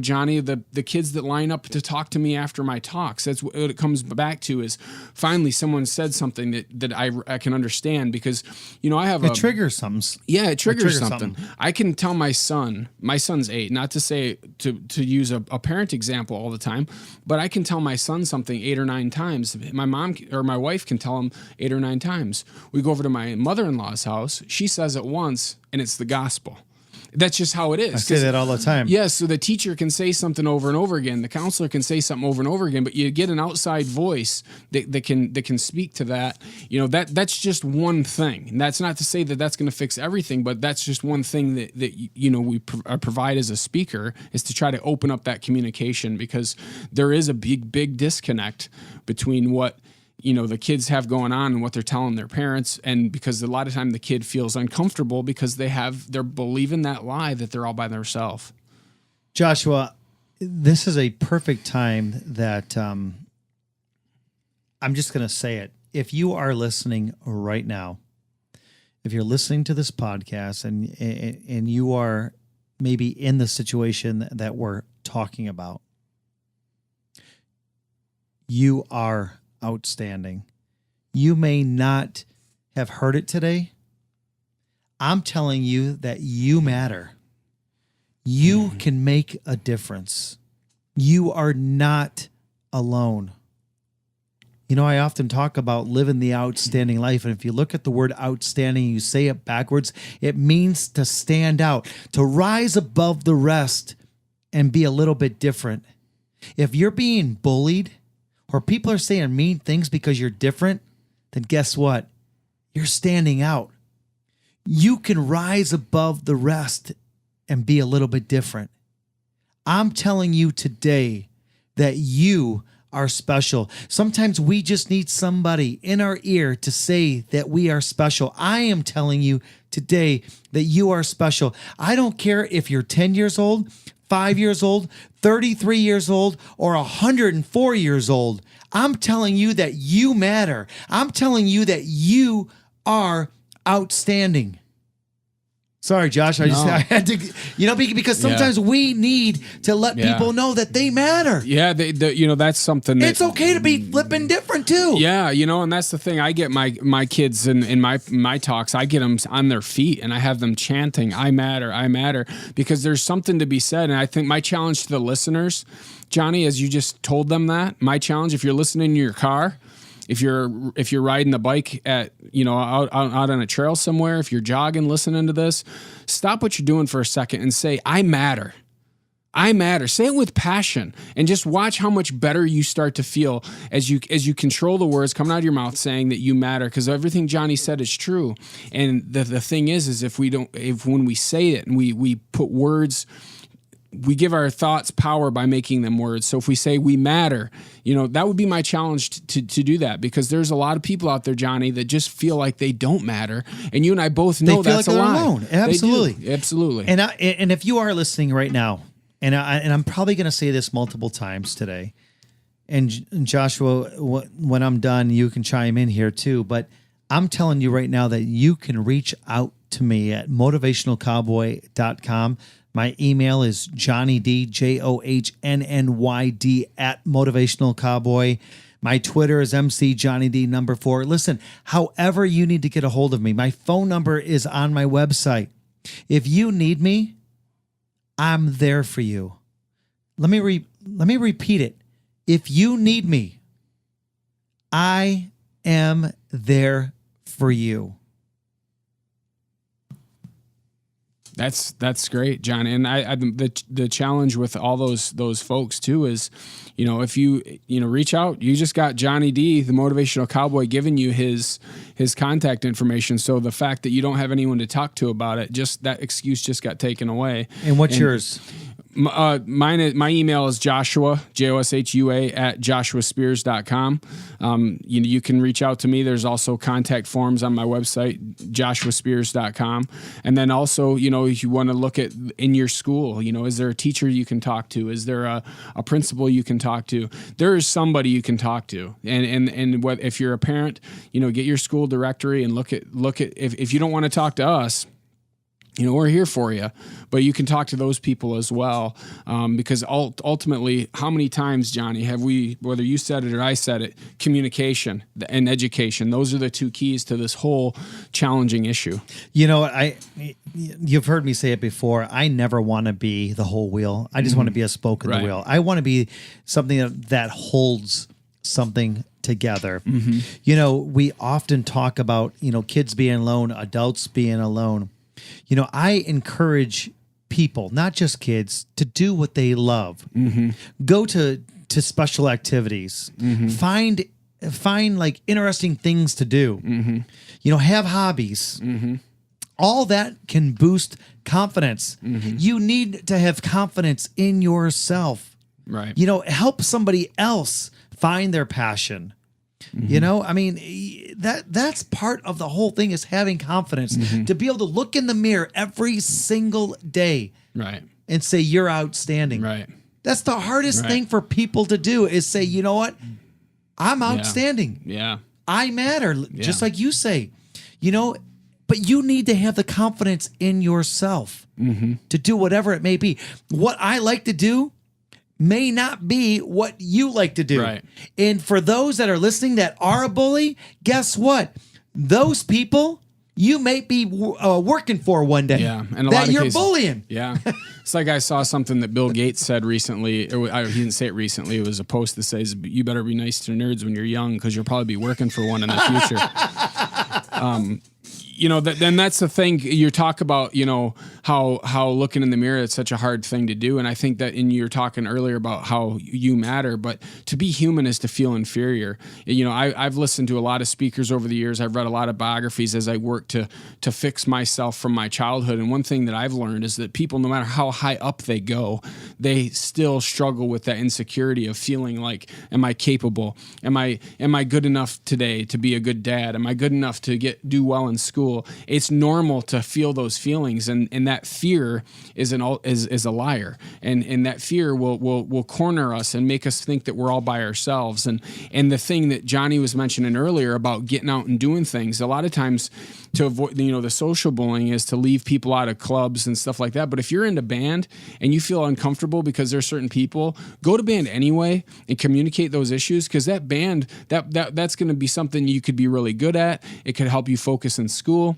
[SPEAKER 3] Johnny, the kids that line up to talk to me after my talks, that's what it comes back to, is finally someone said something that I can understand, because I have
[SPEAKER 2] it triggers something.
[SPEAKER 3] Yeah, it triggers something. I can tell my son's 8, not to say to use a parent example all the time, but I can tell my son something 8 or 9 times. My mom or my wife can tell him 8 or 9 times. We go over to my mother-in-law's house, she says it once, and it's the gospel. That's just how it is.
[SPEAKER 2] I say that all the time.
[SPEAKER 3] Yes, so the teacher can say something over and over again. The counselor can say something over and over again, but you get an outside voice that can speak to that. That's just one thing. And that's not to say that that's going to fix everything, but that's just one thing that we provide as a speaker, is to try to open up that communication, because there is a big disconnect between what the kids have going on and what they're telling their parents. And because a lot of time the kid feels uncomfortable because they're believing that lie that they're all by themselves.
[SPEAKER 2] Joshua, this is a perfect time that I'm just going to say it. If you are listening right now, if you're listening to this podcast and you are maybe in the situation that we're talking about, you are outstanding. You may not have heard it today. I'm telling you that you matter. You can make a difference. You are not alone. I often talk about living the outstanding life. And if you look at the word outstanding, you say it backwards, it means to stand out, to rise above the rest and be a little bit different. If you're being bullied or people are saying mean things because you're different, then guess what? You're standing out. You can rise above the rest and be a little bit different. I'm telling you today that you are special. Sometimes we just need somebody in our ear to say that we are special. I am telling you today that you are special. I don't care if you're 10 years old, 5 years old, 33 years old, or 104 years old. I'm telling you that you matter. I'm telling you that you are outstanding. Sorry, Josh. I had to, because sometimes we need to let people know that they matter.
[SPEAKER 3] Yeah, that's something.
[SPEAKER 2] It's okay to be flipping different too.
[SPEAKER 3] Yeah, and that's the thing. I get my kids in my talks. I get them on their feet and I have them chanting, "I matter," because there's something to be said. And I think my challenge to the listeners, Johnny, as you just told them that, my challenge, if you're listening in your car, if you're riding the bike at, out on a trail somewhere, if you're jogging, listening to this, stop what you're doing for a second and say, "I matter. I matter." Say it with passion and just watch how much better you start to feel as you control the words coming out of your mouth saying that you matter, because everything Johnny said is true. And the thing is if when we say it and we put words, we give our thoughts power by making them words. So if we say we matter, that would be my challenge to do that, because there's a lot of people out there, Johnny, that just feel like they don't matter. And you and I both know that's
[SPEAKER 2] like
[SPEAKER 3] a lie.
[SPEAKER 2] Alone. Absolutely.
[SPEAKER 3] Absolutely.
[SPEAKER 2] And if you are listening right now, and I'm probably going to say this multiple times today, and Joshua, when I'm done, you can chime in here too, but I'm telling you right now that you can reach out to me at motivationalcowboy.com. My email is johnnyd, JOHNNYD @motivationalcowboy. My Twitter is MCJohnnyD4. Listen, however you need to get a hold of me, my phone number is on my website. If you need me, I'm there for you. Let me repeat it. If you need me, I am there for you.
[SPEAKER 3] That's great, John. And the challenge with all those folks too is, if you reach out, you just got Johnny D, the Motivational Cowboy, giving you his contact information. So the fact that you don't have anyone to talk to about it, just that excuse just got taken away.
[SPEAKER 2] And what's yours?
[SPEAKER 3] My email is Joshua, JOSHUA @joshuaspears.com. You can reach out to me. There's also contact forms on my website, joshuaspears.com. And then also, if you want to look at in your school, is there a teacher you can talk to? Is there a principal you can talk to? There is somebody you can talk to. And what, if you're a parent, get your school directory and look at if you don't want to talk to us, we're here for you, but you can talk to those people as well. Because ultimately, how many times, Johnny, have we, whether you said it or I said it, communication and education, those are the two keys to this whole challenging issue.
[SPEAKER 2] You've heard me say it before. I never want to be the whole wheel. I just want to be a spoke in the wheel. I want to be something that holds something together. We often talk about, kids being alone, adults being alone. I encourage people, not just kids, to do what they love. Go to special activities. Find like interesting things to do. Have hobbies. All that can boost confidence. You need to have confidence in yourself.
[SPEAKER 3] Right.
[SPEAKER 2] Help somebody else find their passion. You know, I mean, that's part of the whole thing, is having confidence to be able to look in the mirror every single day,
[SPEAKER 3] right,
[SPEAKER 2] and say, you're outstanding.
[SPEAKER 3] right.
[SPEAKER 2] That's the hardest thing for people to do, is say, you know what? I'm outstanding.
[SPEAKER 3] Yeah.
[SPEAKER 2] I matter, just like you say, you know, but you need to have the confidence in yourself to do whatever it may be. What I like to do may not be what you like to do.
[SPEAKER 3] Right.
[SPEAKER 2] And for those that are listening that are a bully, guess what? Those people you may be working for one day.
[SPEAKER 3] Yeah, and
[SPEAKER 2] that you're bullying.
[SPEAKER 3] Yeah, it's like I saw something that Bill Gates said recently. Or he didn't say it recently. It was a post that says, "You better be nice to nerds when you're young, because you'll probably be working for one in the future." You know, then that's the thing. You talk about, you know, how looking in the mirror, it's such a hard thing to do. And I think that you're talking earlier about how you matter, but to be human is to feel inferior. You know, I've listened to a lot of speakers over the years. I've read a lot of biographies as I work to fix myself from my childhood. And one thing that I've learned is that people, no matter how high up they go, they still struggle with that insecurity of feeling like, am I capable? Am I good enough today to be a good dad? Am I good enough to do well in school? It's normal to feel those feelings, and that fear is a liar, and that fear will corner us and make us think that we're all by ourselves. And the thing that Johnny was mentioning earlier about getting out and doing things, a lot of times to avoid, you know, the social bullying is to leave people out of clubs and stuff like that. But if you're in a band and you feel uncomfortable because there's certain people, go to band anyway and communicate those issues, because that band that's going to be something you could be really good at. It could help you focus in school.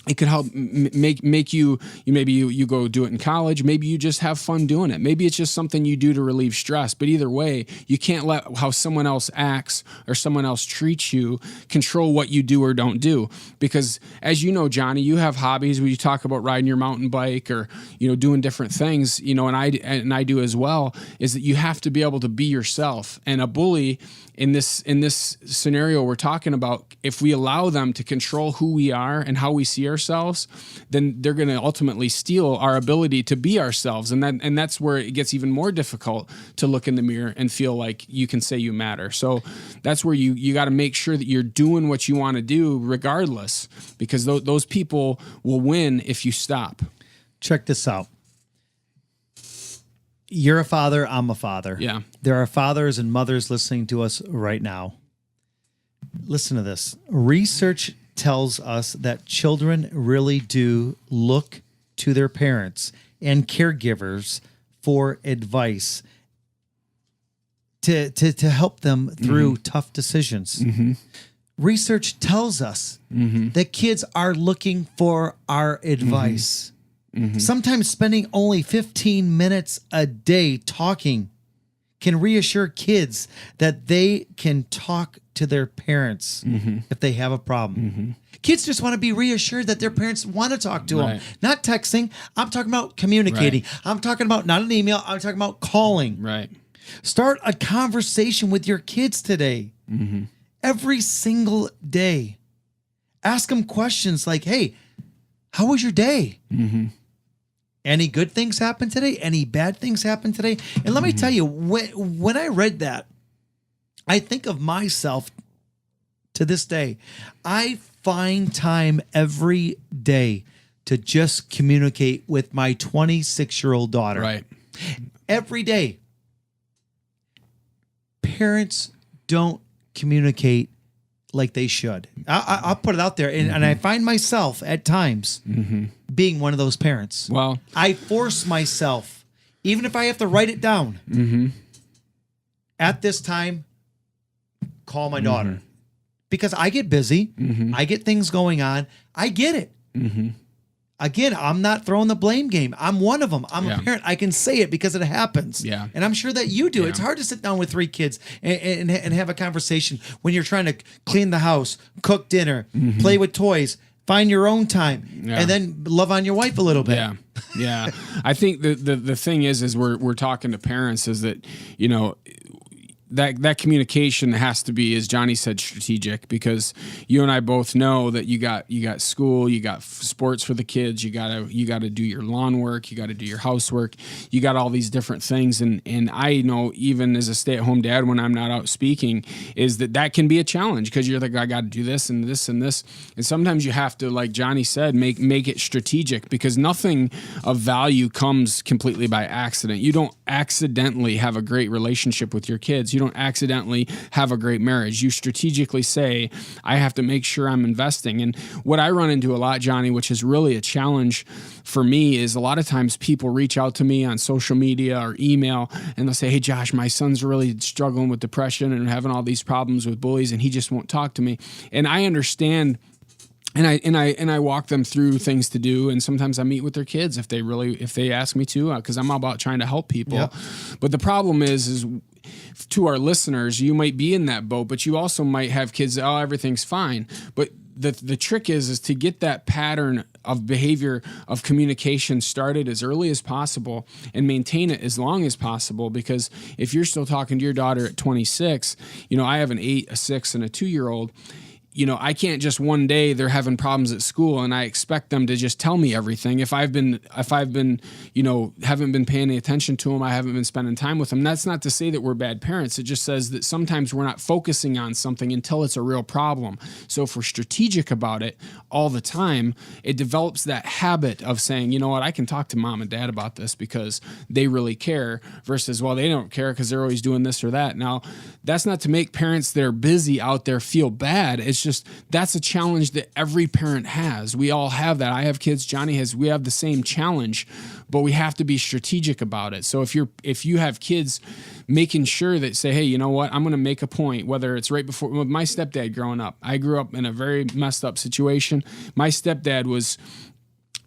[SPEAKER 3] It could help make you maybe you go do it in college. Maybe you just have fun doing it. Maybe it's just something you do to relieve stress. But either way, you can't let how someone else acts or someone else treats you control what you do or don't do. Because as you know, Johnny, you have hobbies where you talk about riding your mountain bike or, you know, doing different things, you know, and I do as well, is that you have to be able to be yourself. And a bully in this scenario we're talking about, if we allow them to control who we are and how we see ourselves, then they're going to ultimately steal our ability to be ourselves. And that's where it gets even more difficult to look in the mirror and feel like you can say you matter. So that's where you got to make sure that you're doing what you want to do regardless, because those people will win if you stop.
[SPEAKER 2] Check this out. You're a father, I'm a father.
[SPEAKER 3] Yeah.
[SPEAKER 2] There are fathers and mothers listening to us right now. Listen to this. Research tells us that children really do look to their parents and caregivers for advice to help them through tough decisions. Research tells us that kids are looking for our advice. Sometimes spending only 15 minutes a day talking can reassure kids that they can talk to their parents if they have a problem. Kids just want to be reassured that their parents want to talk to them. Not texting. I'm talking about communicating. I'm talking about not an email. I'm talking about calling.
[SPEAKER 3] Right.
[SPEAKER 2] Start a conversation with your kids today. Every single day. Ask them questions like, hey, how was your day? Any good things happen today? Any bad things happen today? And let me tell you, when I read that, I think of myself to this day. I find time every day to just communicate with my 26-year-old daughter.
[SPEAKER 3] Right.
[SPEAKER 2] Every day. Parents don't communicate like they should. I'll put it out there. And I find myself at times being one of those parents.
[SPEAKER 3] Well,
[SPEAKER 2] I force myself, even if I have to write it down, at this time, call my daughter. Because I get busy. I get things going on. I get it. Again, I'm not throwing the blame game. I'm one of them. I'm a parent. I can say it because it happens.
[SPEAKER 3] Yeah.
[SPEAKER 2] And I'm sure that you do. It's hard to sit down with 3 kids and have a conversation when you're trying to clean the house, cook dinner, play with toys, find your own time, and then love on your wife a little bit.
[SPEAKER 3] Yeah. I think the thing is we're talking to parents is that, you know, that communication has to be, as Johnny said, strategic, because you and I both know that you got school, you got sports for the kids. You gotta do your lawn work. You gotta do your housework. You got all these different things. And I know, even as a stay-at-home dad, when I'm not out speaking, is that can be a challenge, because you're like, I got to do this and this and this. And sometimes you have to, like Johnny said, make it strategic, because nothing of value comes completely by accident. You don't accidentally have a great relationship with your kids. You don't accidentally have a great marriage. You strategically say, I have to make sure I'm investing. And what I run into a lot, Johnny, which is really a challenge for me, is a lot of times people reach out to me on social media or email, and they'll say, hey, Josh, my son's really struggling with depression and having all these problems with bullies, and he just won't talk to me. And I understand. And I walk them through things to do, and sometimes I meet with their kids if they ask me to, because I'm all about trying to help people. Yep. But the problem is to our listeners, you might be in that boat, but you also might have kids that, everything's fine. But the trick is to get that pattern of behavior, of communication started as early as possible and maintain it as long as possible. Because if you're still talking to your daughter at 26, I have an 8, a 6, and a 2-year-old. I can't just one day they're having problems at school and I expect them to just tell me everything. If I've been, haven't been paying any attention to them, I haven't been spending time with them. That's not to say that we're bad parents. It just says that sometimes we're not focusing on something until it's a real problem. So if we're strategic about it all the time, it develops that habit of saying, you know what, I can talk to mom and dad about this because they really care, versus, well, they don't care because they're always doing this or that. Now, that's not to make parents that are busy out there feel bad. It's just, that's a challenge that every parent has. We all have that. I have kids, Johnny has, we have the same challenge, but we have to be strategic about it. So if you have kids, making sure that say, hey, you know what, I'm going to make a point, whether it's right before, with my stepdad growing up, I grew up in a very messed up situation. My stepdad was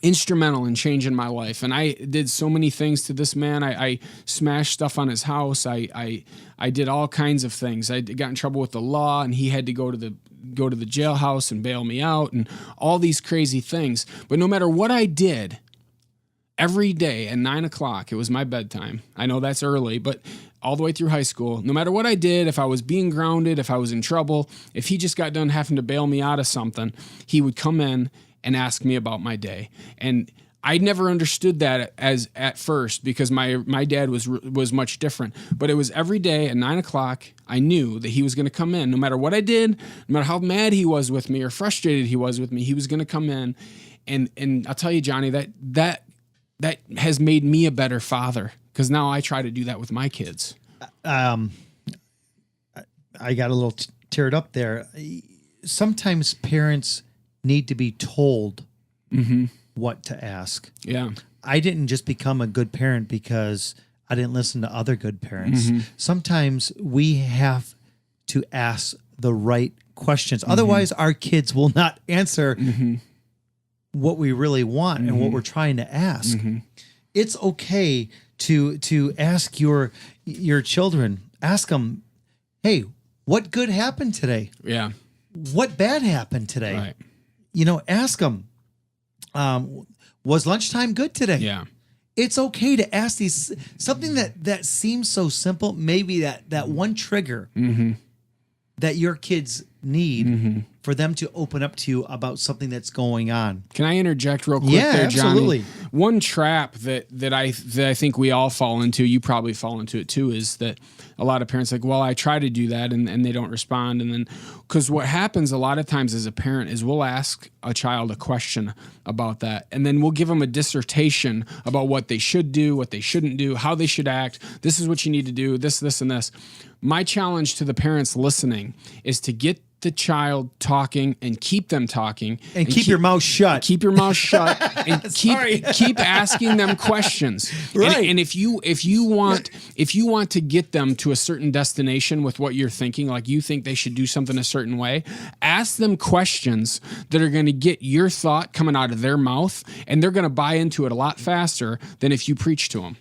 [SPEAKER 3] instrumental in changing my life, and I did so many things to this man. I smashed stuff on his house. I did all kinds of things. I got in trouble with the law, and he had to go to the jailhouse and bail me out, and all these crazy things. But no matter what I did, every day at 9 o'clock, it was my bedtime. I know that's early, but all the way through high school, no matter what I did, if I was being grounded, if I was in trouble, if he just got done having to bail me out of something, he would come in and ask me about my day. And I never understood that as at first, because my dad was much different. But it was every day at 9 o'clock, I knew that he was going to come in. No matter what I did, no matter how mad he was with me or frustrated he was with me, he was going to come in. And I'll tell you, Johnny, that has made me a better father, because now I try to do that with my kids.
[SPEAKER 2] I got a little teared up there. Sometimes parents need to be told what to ask.
[SPEAKER 3] Yeah.
[SPEAKER 2] I didn't just become a good parent because I didn't listen to other good parents. Sometimes we have to ask the right questions. Otherwise, our kids will not answer what we really want and what we're trying to ask. It's okay to ask your children. Ask them, hey, what good happened today?
[SPEAKER 3] Yeah.
[SPEAKER 2] What bad happened today?
[SPEAKER 3] Right.
[SPEAKER 2] Ask them, was lunchtime good today?
[SPEAKER 3] Yeah.
[SPEAKER 2] It's okay to ask these, something that seems so simple, maybe that one trigger that your kids need for them to open up to you about something that's going on.
[SPEAKER 3] Can I interject real quick there, Johnny?
[SPEAKER 2] Absolutely.
[SPEAKER 3] One trap that I think we all fall into, you probably fall into it too, is that a lot of parents are like, well, I try to do that and they don't respond. And then, because what happens a lot of times as a parent is we'll ask a child a question about that, and then we'll give them a dissertation about what they should do, what they shouldn't do, how they should act. This is what you need to do, this, and this. My challenge to the parents listening is to get the child talking and keep them talking,
[SPEAKER 2] and keep your mouth shut.
[SPEAKER 3] Keep your mouth shut and keep asking them questions.
[SPEAKER 2] Right.
[SPEAKER 3] And if you want to get them to a certain destination with what you're thinking, like you think they should do something a certain way, ask them questions that are going to get your thought coming out of their mouth, and they're going to buy into it a lot faster than if you preach to them.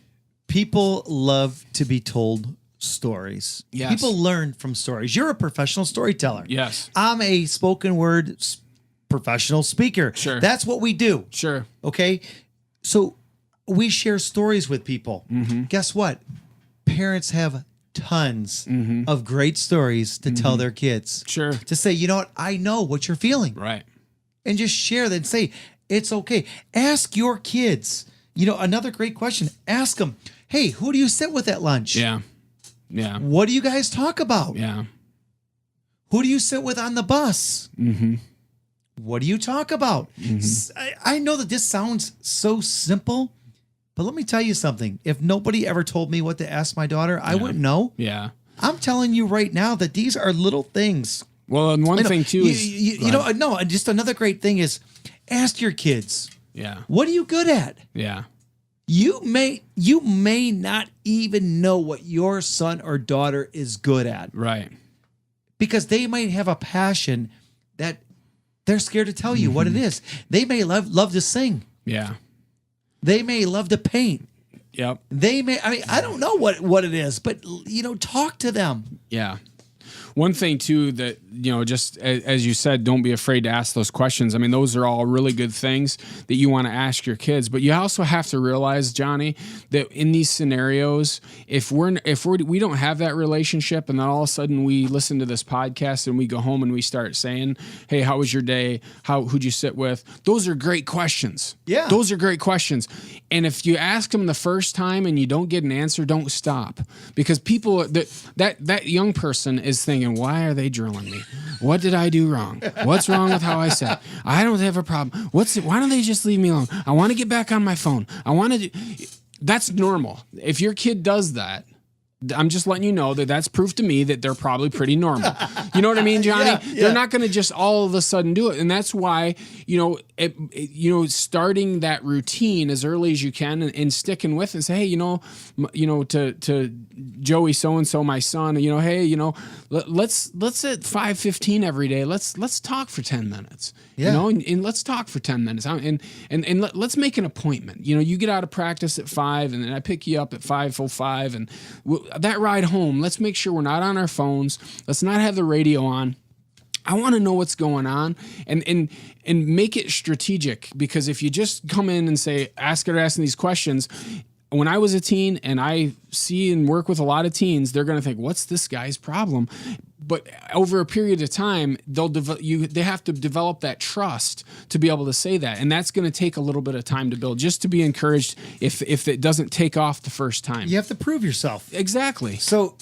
[SPEAKER 2] People love to be told stories.
[SPEAKER 3] Yes.
[SPEAKER 2] People learn from stories. You're a professional storyteller.
[SPEAKER 3] Yes.
[SPEAKER 2] I'm a spoken word professional speaker.
[SPEAKER 3] Sure.
[SPEAKER 2] That's what we do.
[SPEAKER 3] Sure.
[SPEAKER 2] Okay. So we share stories with people. Guess what? Parents have tons of great stories to tell their kids.
[SPEAKER 3] Sure.
[SPEAKER 2] To say, you know what? I know what you're feeling.
[SPEAKER 3] Right.
[SPEAKER 2] And just share that and say, It's okay. Ask your kids. Another great question. Ask them, hey, who do you sit with at lunch?
[SPEAKER 3] Yeah. Yeah.
[SPEAKER 2] What do you guys talk about?
[SPEAKER 3] Yeah.
[SPEAKER 2] Who do you sit with on the bus?
[SPEAKER 3] Mm-hmm.
[SPEAKER 2] What do you talk about?
[SPEAKER 3] Mm-hmm.
[SPEAKER 2] I know that this sounds so simple, but let me tell you something. If nobody ever told me what to ask my daughter, I wouldn't know.
[SPEAKER 3] Yeah.
[SPEAKER 2] I'm telling you right now that these are little things.
[SPEAKER 3] Well, and one thing too is
[SPEAKER 2] just another great thing is ask your kids.
[SPEAKER 3] Yeah.
[SPEAKER 2] What are you good at?
[SPEAKER 3] Yeah.
[SPEAKER 2] You may not even know what your son or daughter is good at.
[SPEAKER 3] Right.
[SPEAKER 2] Because they might have a passion that they're scared to tell you what it is. They may love to sing.
[SPEAKER 3] Yeah.
[SPEAKER 2] They may love to paint.
[SPEAKER 3] Yep.
[SPEAKER 2] I don't know what it is, but talk to them.
[SPEAKER 3] Yeah. One thing too that, just as you said, don't be afraid to ask those questions. I mean, those are all really good things that you want to ask your kids, but you also have to realize, Johnny, that in these scenarios, if we don't have that relationship and then all of a sudden we listen to this podcast and we go home and we start saying, hey, how was your day? Who'd you sit with? Those are great questions.
[SPEAKER 2] Yeah.
[SPEAKER 3] Those are great questions. And if you ask them the first time and you don't get an answer, don't stop, because people that young person is thinking, why are they drilling me? What did I do wrong? What's wrong with how I said? I don't have a problem. Why don't they just leave me alone? I want to get back on my phone. I want to do. That's normal. If your kid does that, I'm just letting you know that that's proof to me that they're probably pretty normal. You know what I mean, Johnny?
[SPEAKER 2] Yeah.
[SPEAKER 3] They're not going to just all of a sudden do it. And that's why, starting that routine as early as you can and sticking with it and say, hey, to Joey so-and-so, my son, hey, let's at 5:15 every day, let's talk for 10 minutes.
[SPEAKER 2] Yeah.
[SPEAKER 3] And let's talk for 10 minutes. And let's make an appointment. You get out of practice at 5 and then I pick you up at 5:05 and that ride home, let's make sure we're not on our phones. Let's not have the radio on. I want to know what's going on and make it strategic, because if you just come in and say, asking these questions, when I was a teen and I see and work with a lot of teens, they're going to think, what's this guy's problem? But over a period of time, they have to develop that trust to be able to say that. And that's going to take a little bit of time to build, just to be encouraged if it doesn't take off the first time.
[SPEAKER 2] You have to prove yourself.
[SPEAKER 3] Exactly.
[SPEAKER 2] So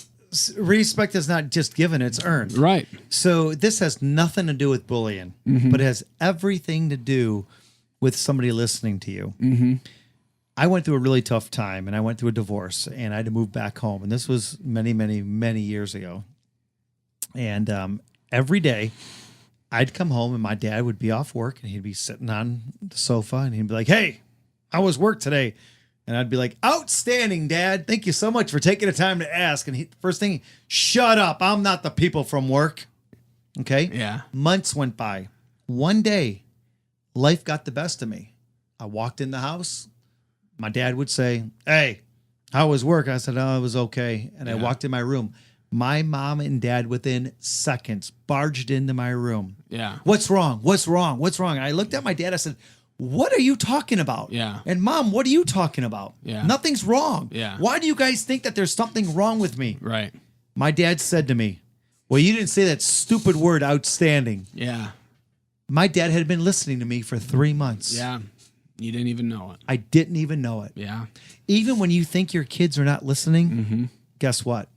[SPEAKER 2] respect is not just given, it's earned.
[SPEAKER 3] Right.
[SPEAKER 2] So this has nothing to do with bullying, but it has everything to do with somebody listening to you. Mm-hmm. I went through a really tough time, and I went through a divorce, and I had to move back home. And this was many, many, many years ago. And every day I'd come home and my dad would be off work and he'd be sitting on the sofa and he'd be like, hey, how was work today? And I'd be like, outstanding, Dad. Thank you so much for taking the time to ask. And first thing, shut up. I'm not the people from work. Okay.
[SPEAKER 3] Yeah.
[SPEAKER 2] Months went by. One day, life got the best of me. I walked in the house. My dad would say, hey, how was work? I said, oh, it was okay. And I walked in my room. My mom and dad, within seconds, barged into my room.
[SPEAKER 3] Yeah.
[SPEAKER 2] What's wrong? What's wrong? What's wrong? And I looked at my dad. I said, what are you talking about?
[SPEAKER 3] Yeah.
[SPEAKER 2] And Mom, what are you talking about?
[SPEAKER 3] Yeah.
[SPEAKER 2] Nothing's wrong.
[SPEAKER 3] Yeah.
[SPEAKER 2] Why do you guys think that there's something wrong with me?
[SPEAKER 3] Right.
[SPEAKER 2] My dad said to me, well, you didn't say that stupid word, outstanding.
[SPEAKER 3] Yeah.
[SPEAKER 2] My dad had been listening to me for 3 months.
[SPEAKER 3] Yeah. You didn't even know it.
[SPEAKER 2] I didn't even know it.
[SPEAKER 3] Yeah.
[SPEAKER 2] Even when you think your kids are not listening, guess what?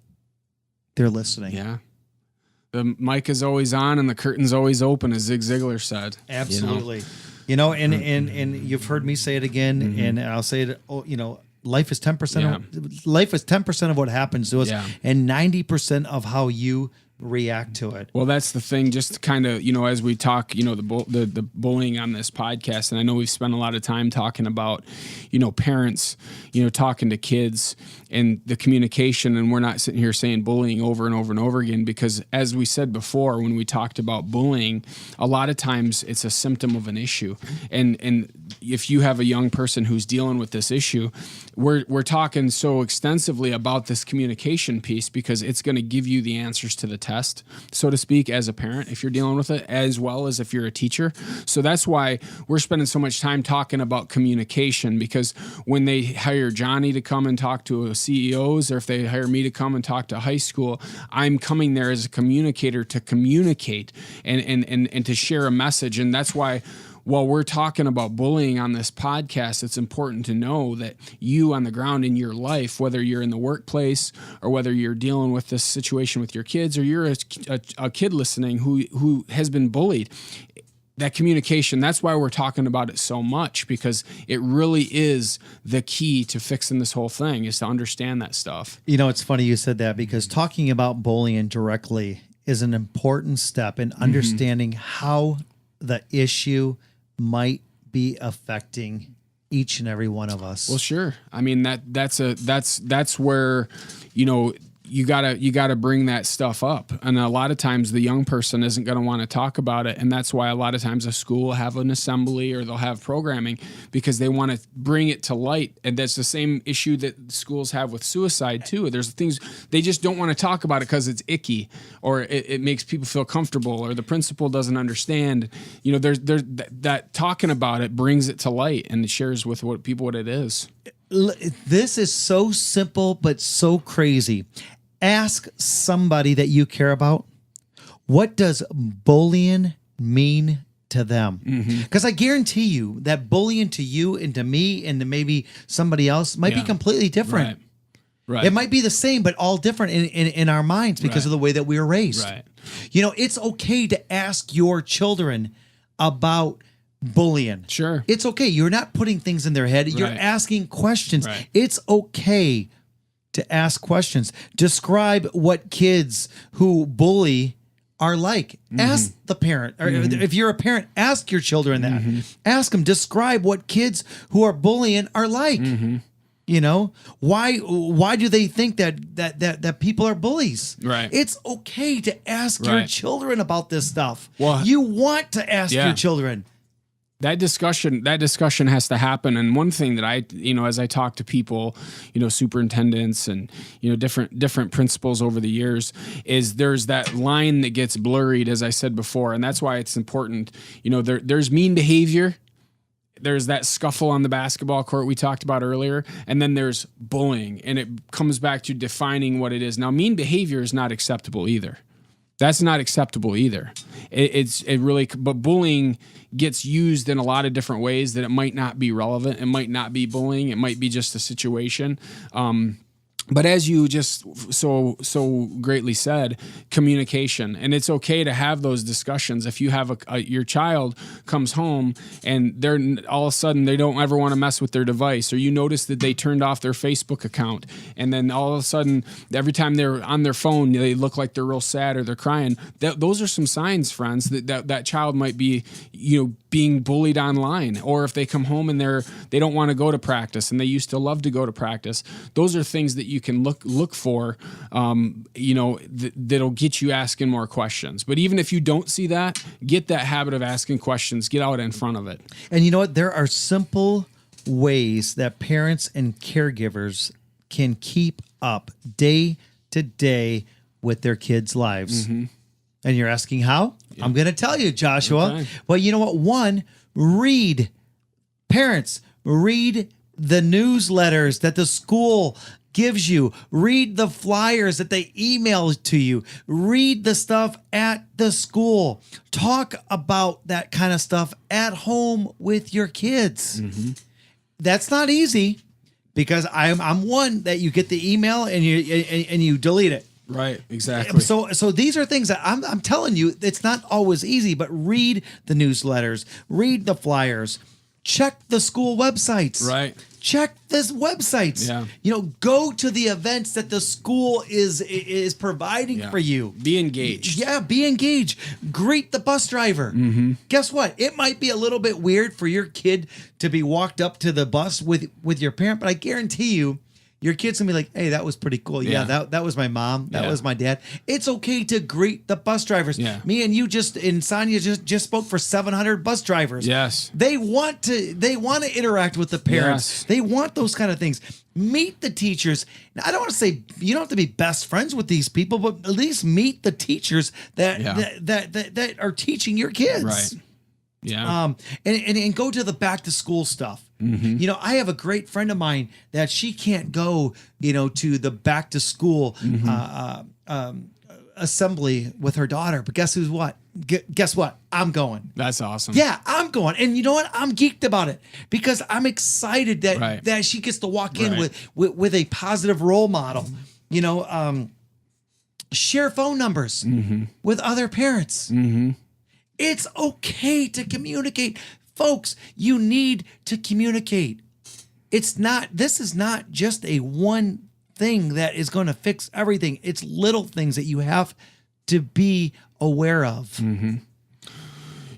[SPEAKER 2] They're listening.
[SPEAKER 3] Yeah. The mic is always on and the curtain's always open, as Zig Ziglar said.
[SPEAKER 2] Absolutely. And you've heard me say it again, and I'll say it, life is 10%. Life is 10% of what happens to us, and 90% of how you react to it.
[SPEAKER 3] Well, that's the thing. Just to kind of, as we talk, the bullying on this podcast, and I know we've spent a lot of time talking about, parents, talking to kids and the communication, and we're not sitting here saying bullying over and over and over again, because as we said before, when we talked about bullying, a lot of times it's a symptom of an issue. And if you have a young person who's dealing with this issue, we're talking so extensively about this communication piece, because it's going to give you the answers to the test, so to speak, as a parent, if you're dealing with it, as well as if you're a teacher. So that's why we're spending so much time talking about communication, because when they hire Johnny to come and talk to CEOs, or if they hire me to come and talk to high school, I'm coming there as a communicator to communicate and to share a message. And that's why while we're talking about bullying on this podcast, it's important to know that you on the ground in your life, whether you're in the workplace or whether you're dealing with this situation with your kids, or you're a kid listening who has been bullied, that communication, that's why we're talking about it so much, because it really is the key to fixing this whole thing, is to understand that stuff.
[SPEAKER 2] You know, it's funny you said that, because talking about bullying directly is an important step in understanding how the issue might be affecting each and every one of us.
[SPEAKER 3] Well, sure. I mean, that's where, you know, you gotta bring that stuff up. And a lot of times the young person isn't going to want to talk about it. And that's why a lot of times a school will have an assembly or they'll have programming, because they want to bring it to light. And that's the same issue that schools have with suicide too. There's things they just don't want to talk about it because it's icky, or it makes people feel comfortable, or the principal doesn't understand. You know, there's that talking about it brings it to light and shares with what it is.
[SPEAKER 2] This is so simple, but so crazy. Ask somebody that you care about, what does bullying mean to them? Because I guarantee you that bullying to you and to me and to maybe somebody else might be completely different.
[SPEAKER 3] Right.
[SPEAKER 2] It might be the same, but all different in our minds because of the way that we were raised.
[SPEAKER 3] Right.
[SPEAKER 2] You know, it's okay to ask your children about bullying.
[SPEAKER 3] Sure.
[SPEAKER 2] It's okay. You're not putting things in their head. You're asking questions.
[SPEAKER 3] Right.
[SPEAKER 2] It's okay to ask questions. Describe what kids who bully are like. Ask the parent. Or if you're a parent, ask your children that. Ask them, describe what kids who are bullying are like. You know, why do they think that people are bullies?
[SPEAKER 3] Right.
[SPEAKER 2] It's okay to ask your children about this stuff.
[SPEAKER 3] Well,
[SPEAKER 2] you want to ask your children.
[SPEAKER 3] That discussion has to happen. And one thing that I, you know, as I talk to people, you know, superintendents and, you know, different principals over the years, is there's that line that gets blurred, as I said before. And that's why it's important. You know, there's mean behavior. There's that scuffle on the basketball court we talked about earlier. And then there's bullying. And it comes back to defining what it is. Now, mean behavior is not acceptable either. That's not acceptable either. But bullying gets used in a lot of different ways that it might not be relevant. It might not be bullying. It might be just a situation. But as you just so greatly said, communication, and it's okay to have those discussions. If you have your child comes home and they're all of a sudden they don't ever want to mess with their device, or you notice that they turned off their Facebook account, and then all of a sudden every time they're on their phone they look like they're real sad or they're crying. Those are some signs, friends, that child might be, you know, being bullied online. Or if they come home and they don't want to go to practice and they used to love to go to practice. Those are things that you can look for, you know, that'll get you asking more questions. But even if you don't see that, get that habit of asking questions, get out in front of it.
[SPEAKER 2] And you know what? There are simple ways that parents and caregivers can keep up day to day with their kids' lives. And you're asking how? Yeah. I'm going to tell you, Joshua. Okay. Well, you know what? One, read. Parents, read the newsletters that the school gives you. Read the flyers that they email to you. Read the stuff at the school. Talk about that kind of stuff at home with your kids. That's not easy, because I'm one that you get the email and you delete it.
[SPEAKER 3] Right, exactly.
[SPEAKER 2] So these are things that I'm telling you, it's not always easy, but read the newsletters, read the flyers, check the school websites.
[SPEAKER 3] Right.
[SPEAKER 2] Check this websites. Yeah. You know, go to the events that the school is providing for you.
[SPEAKER 3] Be engaged.
[SPEAKER 2] Yeah, be engaged. Greet the bus driver. Guess what? It might be a little bit weird for your kid to be walked up to the bus with your parent, but I guarantee you, your kid's gonna be like, hey, that was pretty cool. Yeah, that was my mom. That was my dad. It's okay to greet the bus drivers. Yeah. Me and you and Sonia just spoke for 700 bus drivers.
[SPEAKER 3] Yes.
[SPEAKER 2] They want to interact with the parents. Yes. They want those kind of things. Meet the teachers. Now, I don't want to say you don't have to be best friends with these people, but at least meet the teachers that are teaching your kids.
[SPEAKER 3] Right. Yeah.
[SPEAKER 2] And go to the back to school stuff. You know, I have a great friend of mine that she can't go, you know, to the back to school assembly with her daughter. But guess guess what? I'm going.
[SPEAKER 3] That's awesome.
[SPEAKER 2] Yeah, I'm going. And you know what? I'm geeked about it because I'm excited that she gets to walk in with a positive role model. You know, share phone numbers with other parents. It's okay to communicate. Folks, you need to communicate. This is not just a one thing that is going to fix everything. It's little things that you have to be aware of.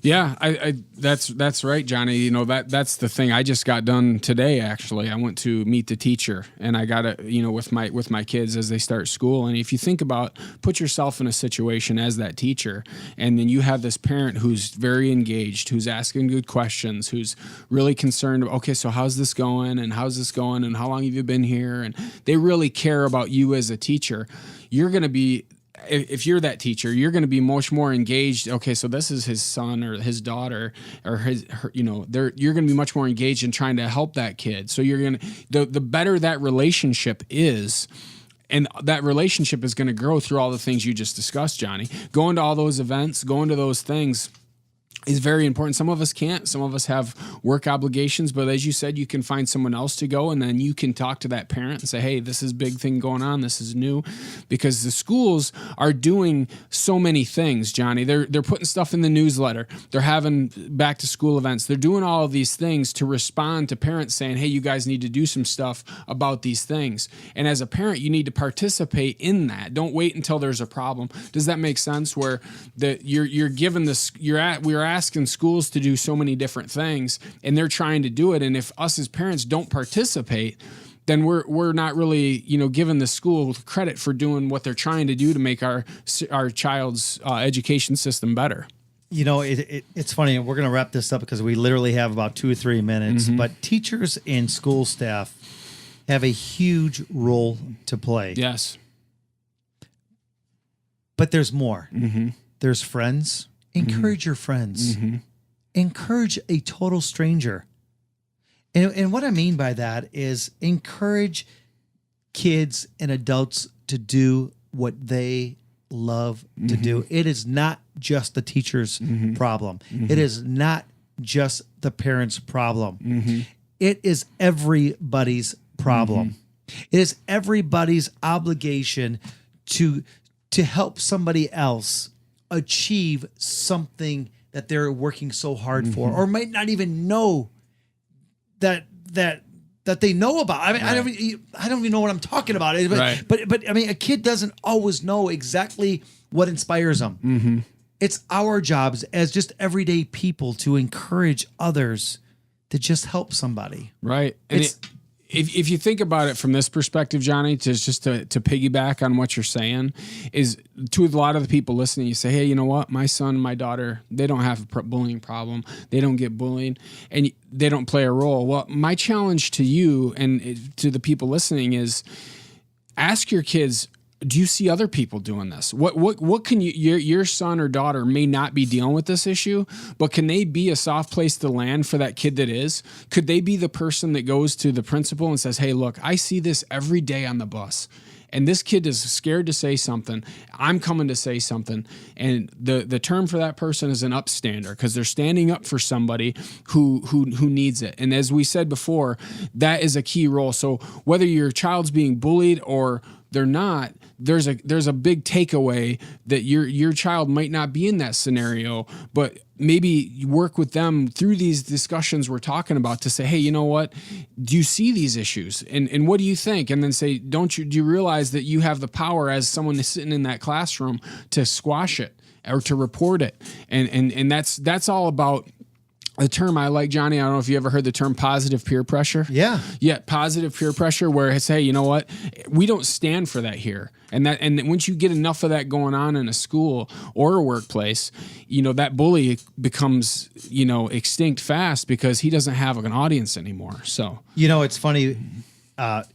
[SPEAKER 3] Yeah, I that's right, Johnny. You know, that's the thing. I just got done today. Actually, I went to meet the teacher, and I got to, you know, with my kids as they start school. And if you think about, put yourself in a situation as that teacher, and then you have this parent who's very engaged, who's asking good questions, who's really concerned. Okay, so how's this going? And how's this going? And how long have you been here? And they really care about you as a teacher. You're going to be, if you're that teacher, you're going to be much more engaged. Okay, so this is his son or his daughter or her, you know, you're going to be much more engaged in trying to help that kid. So you're going to, the better that relationship is, and that relationship is going to grow through all the things you just discussed, Johnny. Going to all those events, going to those things is very important. Some of us can't. Some of us have work obligations, but as you said, you can find someone else to go, and then you can talk to that parent and say, hey, this is a big thing going on. This is new. Because the schools are doing so many things, Johnny. They're putting stuff in the newsletter. They're having back to school events. They're doing all of these things to respond to parents saying, hey, you guys need to do some stuff about these things. And as a parent, you need to participate in that. Don't wait until there's a problem. Does that make sense? Where you're given this, we're asking schools to do so many different things, and they're trying to do it. And if us as parents don't participate, then we're not really, you know, giving the school credit for doing what they're trying to do to make our child's education system better.
[SPEAKER 2] You know, it's funny, and we're going to wrap this up because we literally have about 2 or 3 minutes. But teachers and school staff have a huge role to play.
[SPEAKER 3] Yes.
[SPEAKER 2] But there's more. There's friends. Encourage your friends. Encourage a total stranger. And what I mean by that is encourage kids and adults to do what they love to do. It is not just the teacher's problem. It is not just the parent's problem. It is everybody's problem. It is everybody's obligation to help somebody else achieve something that they're working so hard for, or might not even know that they know about. I mean, I don't even know what I'm talking about. But I mean, a kid doesn't always know exactly what inspires them. It's our jobs as just everyday people to encourage others to just help somebody.
[SPEAKER 3] Right. And if you think about it from this perspective, Johnny, to piggyback on what you're saying, is to a lot of the people listening, you say, hey, you know what? My son, my daughter, they don't have a bullying problem. They don't get bullied and they don't play a role. Well, my challenge to you and to the people listening is ask your kids, do you see other people doing this? What can your son or daughter may not be dealing with this issue, but can they be a soft place to land for that kid that is? Could they be the person that goes to the principal and says, hey, look, I see this every day on the bus, and this kid is scared to say something. I'm coming to say something. And the term for that person is an upstander, because they're standing up for somebody who needs it. And as we said before, that is a key role. So whether your child's being bullied or they're not, there's a big takeaway that your child might not be in that scenario, but maybe you work with them through these discussions we're talking about to say, hey, you know what? Do you see these issues? And what do you think? And then say, do you realize that you have the power as someone that's sitting in that classroom to squash it or to report it? And that's all about the term I like, Johnny. I don't know if you ever heard the term positive peer pressure.
[SPEAKER 2] Yeah.
[SPEAKER 3] Yeah. Positive peer pressure, where it's, hey, you know what? We don't stand for that here. And once you get enough of that going on in a school or a workplace, you know, that bully becomes, you know, extinct fast because he doesn't have an audience anymore. So,
[SPEAKER 2] you know, it's funny.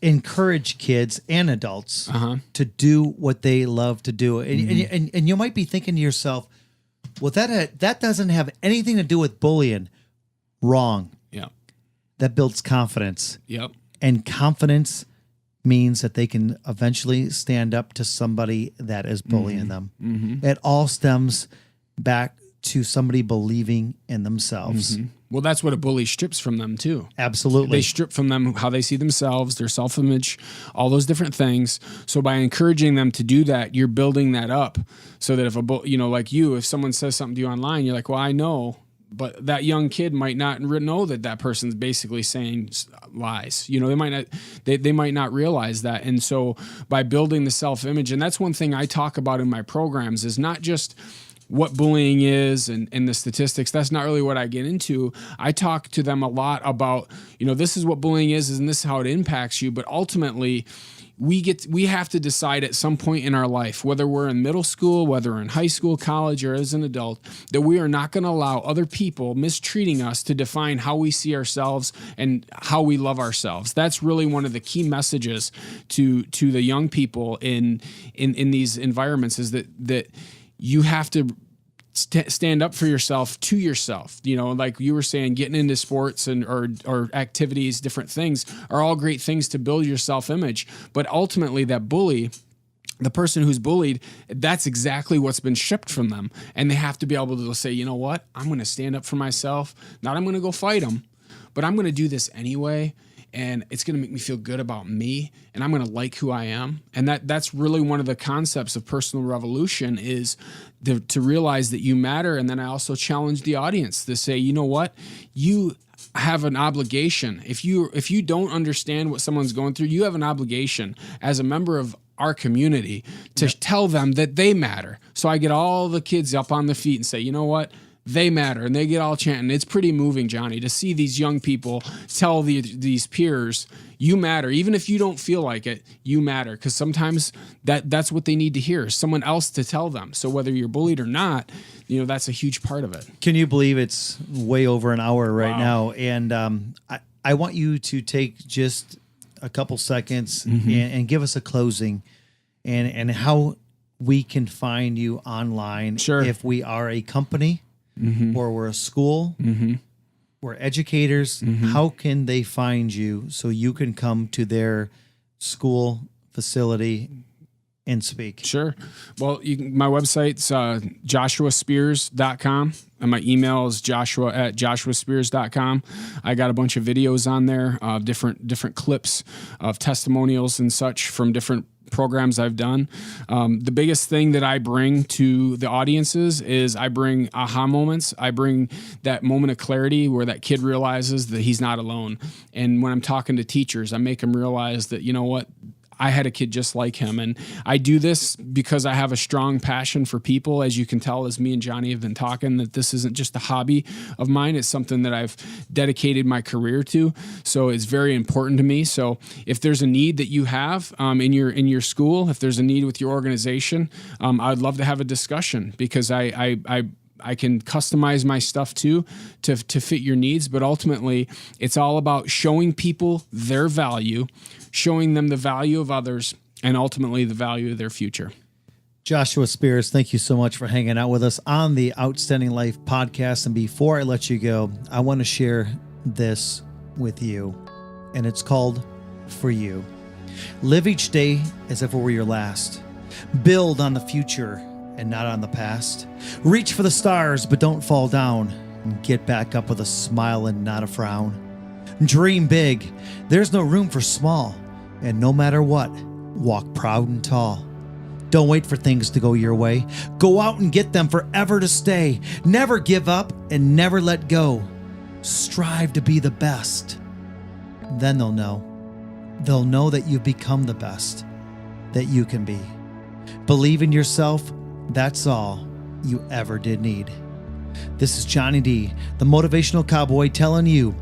[SPEAKER 2] Encourage kids and adults to do what they love to do. And you might be thinking to yourself, well, that doesn't have anything to do with bullying. Wrong.
[SPEAKER 3] Yeah.
[SPEAKER 2] That builds confidence.
[SPEAKER 3] Yep.
[SPEAKER 2] And confidence means that they can eventually stand up to somebody that is bullying them. It all stems back to somebody believing in themselves.
[SPEAKER 3] Well, that's what a bully strips from them too.
[SPEAKER 2] Absolutely.
[SPEAKER 3] They strip from them how they see themselves, their self-image, all those different things. So by encouraging them to do that, you're building that up so that if like you, if someone says something to you online, you're like, well, I know, but that young kid might not know that person's basically saying lies. They might not realize that. And so by building the self-image, and that's one thing I talk about in my programs, is not just what bullying is and the statistics. That's not really what I get into. I talk to them a lot about, this is what bullying is and this is how it impacts you. But ultimately, we have to decide at some point in our life, whether we're in middle school, whether we're in high school, college, or as an adult, that we are not going to allow other people mistreating us to define how we see ourselves and how we love ourselves. That's really one of the key messages to the young people in these environments, is that you have to stand up for yourself to yourself. Like you were saying, getting into sports or activities, different things are all great things to build your self-image. But ultimately that bully, the person who's bullied, that's exactly what's been stripped from them. And they have to be able to say, you know what, I'm going to stand up for myself. Not I'm going to go fight them, but I'm going to do this anyway. And it's going to make me feel good about me, and I'm going to like who I am. And that's really one of the concepts of personal revolution, is to realize that you matter. And then I also challenge the audience to say, you know what, you have an obligation. If you don't understand what someone's going through, you have an obligation as a member of our community to tell them that they matter. So I get all the kids up on the feet and say, you know what, they matter, and they get all chanting. It's pretty moving, Johnny, to see these young people tell these peers, you matter. Even if you don't feel like it, you matter. Because sometimes that's what they need to hear, someone else to tell them. So whether you're bullied or not, that's a huge part of it.
[SPEAKER 2] Can you believe it's way over an hour right now? And I want you to take just a couple seconds and give us a closing and how we can find you online.
[SPEAKER 3] Sure.
[SPEAKER 2] If we are a company, or we're a school, we're educators, how can they find you so you can come to their school facility and speak?
[SPEAKER 3] Sure. Well, my website's joshuaspears.com, and my email is joshua@joshuaspears.com. I got a bunch of videos on there, different clips of testimonials and such from different programs I've done. The biggest thing that I bring to the audiences is I bring aha moments. I bring that moment of clarity where that kid realizes that he's not alone. And when I'm talking to teachers, I make them realize that, you know what, I had a kid just like him. And I do this because I have a strong passion for people. As you can tell, as me and Johnny have been talking, that this isn't just a hobby of mine. It's something that I've dedicated my career to. So it's very important to me. So if there's a need that you have in your school, if there's a need with your organization, I'd love to have a discussion, because I can customize my stuff too to fit your needs. But ultimately, it's all about showing people their value, showing them the value of others, and ultimately the value of their future.
[SPEAKER 2] Joshua Spears, thank you so much for hanging out with us on the Outstanding Life podcast. And before I let you go, I want to share this with you, and it's called For You. Live each day as if it were your last. Build on the future and not on the past. Reach for the stars, but don't fall down. And get back up with a smile and not a frown. Dream big. There's no room for small. And no matter what, walk proud and tall. Don't wait for things to go your way. Go out and get them forever to stay. Never give up and never let go. Strive to be the best. Then they'll know. They'll know that you've become the best that you can be. Believe in yourself. That's all you ever did need. This is Johnny D, the Motivational Cowboy, telling you,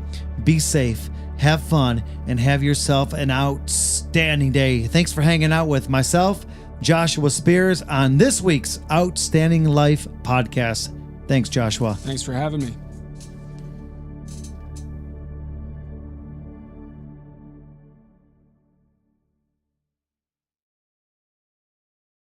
[SPEAKER 2] be safe, have fun, and have yourself an outstanding day. Thanks for hanging out with myself, Joshua Spears, on this week's Outstanding Life podcast. Thanks, Joshua.
[SPEAKER 3] Thanks for having me.